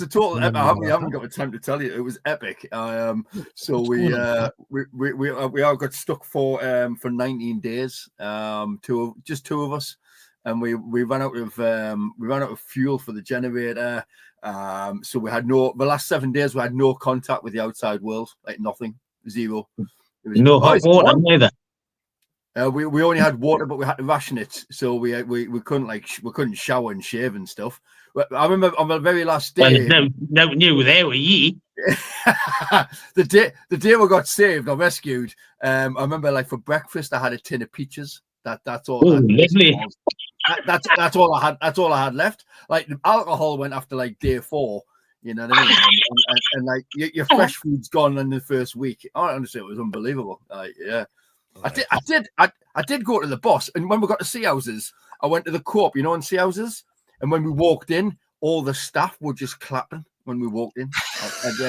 total epic. I haven't got the time to tell you. It was epic. So we all got stuck for 19 days. Just two of us, and we ran out of fuel for the generator. So we had the last 7 days we had no contact with the outside world, like nothing, zero. No hot water neither. We only had water, but we had to ration it, so we couldn't shower and shave and stuff. But I remember on the very last day, no new there were ye. the day we got saved or rescued. I remember, like, for breakfast I had a tin of peaches. That's all. Oh, lovely. That's all I had. That's all I had left. Like, the alcohol went after like day 4. You know what I mean? And like your fresh food's gone in the first week. Honestly, it was unbelievable. Yeah. I did go to the boss, and when we got to Sea Houses, I went to the co-op, in Sea Houses, and when we walked in, all the staff were just clapping when we walked in. And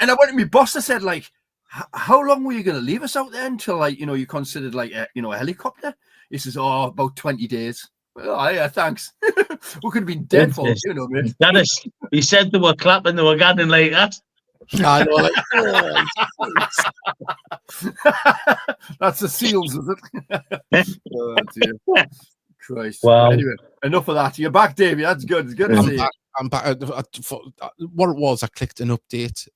I went to my boss. I said, like, how long were you going to leave us out there until, like, you considered, like, a helicopter? He says, about 20 days. Well, yeah, thanks. We could have been dead for it, man. Dennis, he said they were clapping, they were gathering like that. I know, like, that's the seals, is it? Oh, dear. Christ. Wow. Anyway, enough of that. You're back, Davey. That's good. It's good to see you. I'm back. What it was, I clicked an update,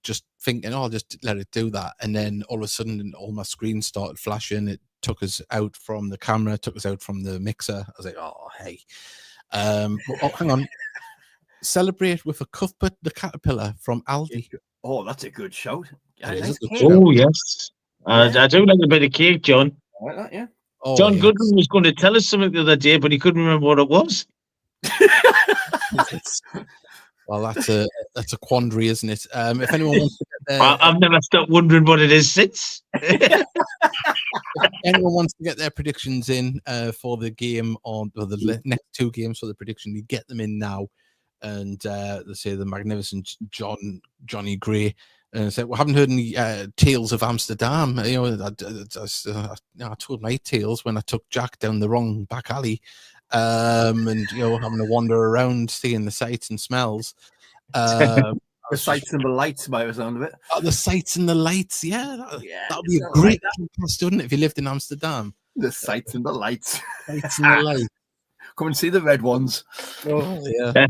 just thinking, I'll just let it do that. And then all of a sudden, all my screens started flashing. It took us out from the camera, took us out from the mixer. I was like, oh, hey. Hang on. Celebrate with a Cuthbert the Caterpillar from Aldi. Oh, that's a good shout. Yes. I do like a bit of cake, John. I like that, yeah. Oh, John Goodman was going to tell us something the other day, but he couldn't remember what it was. Well, that's a quandary, isn't it? If anyone wants to get their, I've never stopped wondering what it is since. If anyone wants to get their predictions in for the game the next 2 games for the prediction, you get them in now. And they say the magnificent Johnny Gray. And said, "We haven't heard any tales of Amsterdam." I told my tales when I took Jack down the wrong back alley, and having to wander around, seeing the sights and smells. The sights and the lights, by the sound of it. The sights and the lights, yeah, that would be a great podcast, wouldn't it, if you lived in Amsterdam? The sights and the lights. Sights and the lights. Come and see the red ones. Oh yeah.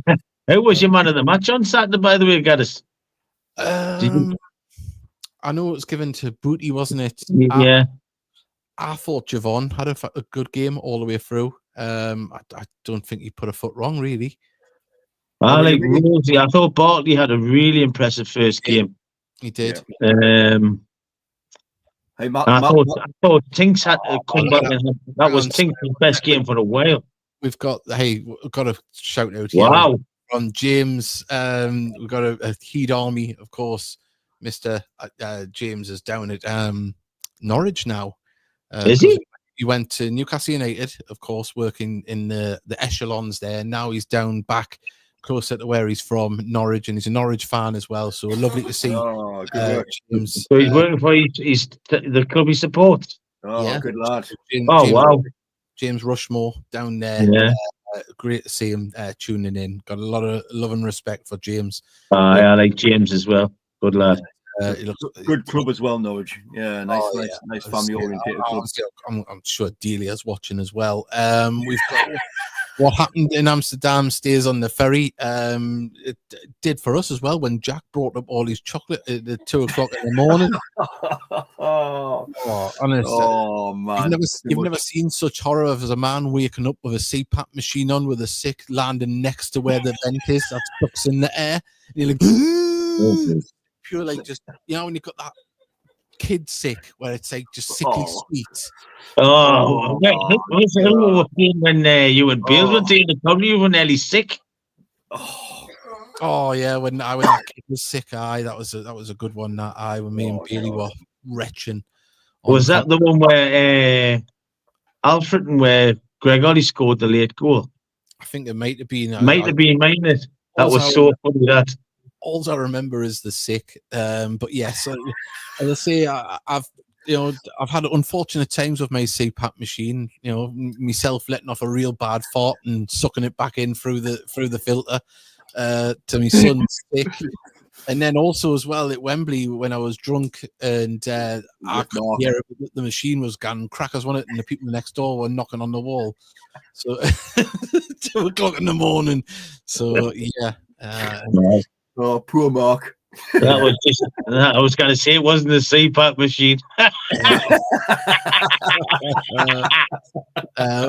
Who was your man of the match on Saturday, by the way, Gaddis? I know it was given to Booty, wasn't it? Yeah. I thought Javon had a good game all the way through. I don't think he put a foot wrong, really. I like Rosie. I thought Bartley had a really impressive first game. He did. Hey, I thought Tinks had to come back. That was Tinks' best game for a while. We've got a shout out here. Wow. On James, we've got a Heat Army, of course. Mr. James is down at Norwich now. Is he? He went to Newcastle United, of course, working in the echelons there. Now he's down back closer to where he's from, Norwich, and he's a Norwich fan as well. So lovely to see. James. So he's working for the club he supports. Oh, yeah. Good lad. James, wow. James Rushmore down there. Yeah. Great to see him tuning in. Got a lot of love and respect for James. I like James as well. Good lad. Good club as well, Norwich. Yeah, nice family oriented club. I'm sure Delia's watching as well. We've got what happened in Amsterdam stays on the ferry. It did for us as well when Jack brought up all his chocolate at 2:00 in the morning. Honestly, man, you've never seen such horror as a man waking up with a CPAP machine on with a sick landing next to where the vent is. That's ducks in the air. And you're like, pure like just when you got that kid sick where it's like just sickly sweet. Who were playing when you and Bill were doing the comedy? You were nearly sick. Oh yeah, when that kid was sick, that was a good one. That when me and Bailey were retching. Was that the one where Alfred and where Gregory scored the late goal? I think it might have been. Might have been, mightn't it? That was so funny. That all I remember is the sick. But yes, as I say, I've had unfortunate times with my CPAP machine. Myself letting off a real bad fart and sucking it back in through the filter to my son's sick. And then also as well at Wembley when I was drunk and I could hear it, the machine was going crackers on it, and the people next door were knocking on the wall. So 2 o'clock in the morning. So yeah. Oh, poor Mark. That was just. I was going to say it wasn't the CPAP machine.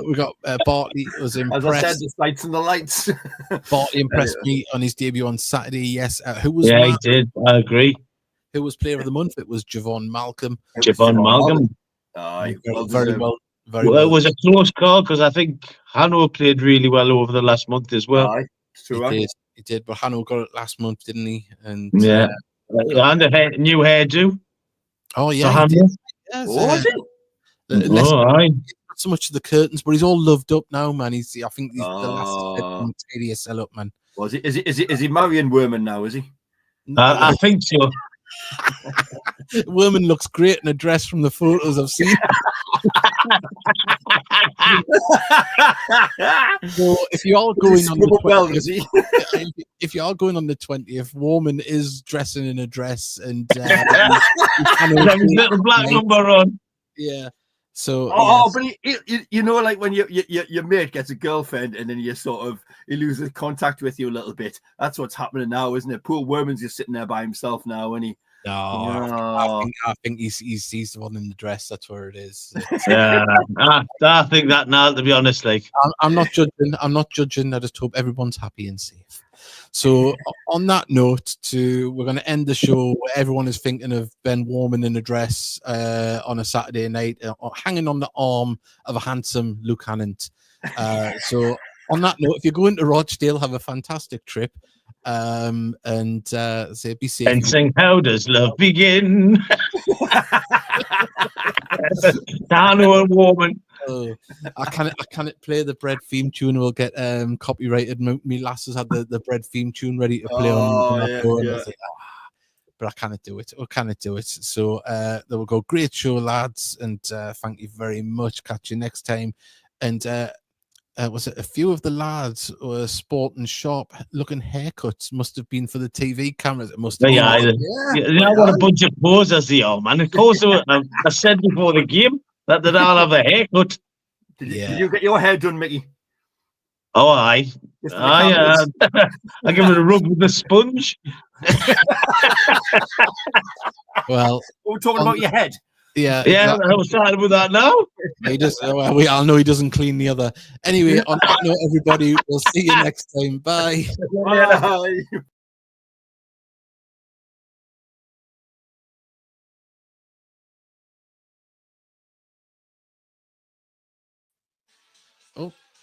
We got Bartley was impressed. As I said, the sights and the lights. Bartley impressed me on his debut on Saturday. Yes, who was? Yeah, he did. I agree. Who was Player of the Month? It was Javon Malcolm. Javon Malcolm. Very well. It was a close call because I think Hanno played really well over the last month as well. He did, but Hanno got it last month, didn't he? And and a new hairdo. Oh yeah, he did. Yes, was it? Not so much of the curtains, but he's all loved up now, man. I think he's the last tedious sell up, man. Was it? Is he marrying Werman now? Is he? I think so. Werman looks great in a dress from the photos I've seen. So if you are going on the 20th, if you are going on the 20th, Warman is dressing in a dress and his little black number on. Yeah. So but like when your mate gets a girlfriend and then he loses contact with you a little bit. That's what's happening now, isn't it? Poor Werman's just sitting there by himself now, and he. No, I think he's the one in the dress. That's where it is. Yeah, I think that now. To be honest, like I'm not judging. I just hope everyone's happy and safe. So on that note, we're going to end the show where everyone is thinking of Ben Warman in a dress on a Saturday night, hanging on the arm of a handsome Luke Hannant. So on that note, if you're going to Rochdale, have a fantastic trip. And say be safe and sing How Does Love Begin? Hanno and Warman. I can't play the bread theme tune. We'll get copyrighted. Me lasses had the bread theme tune ready to play on that door, and I was like, but I cannot do it. So there will go. Great show, lads, and thank you very much. Catch you next time. And was it a few of the lads were sporting sharp looking haircuts? Must have been for the TV cameras. It must have been. What a bunch of posers they are, man. Of course, I said before the game that they'd all have a haircut. Did you get your hair done, Mickey? Oh, aye. I give it a rub with the sponge. Well, we're talking about your head. Yeah, exactly. I was starting with that now. He does. We all know he doesn't clean the other. Anyway, on that note, everybody, we'll see you next time. Bye. Bye. Oh.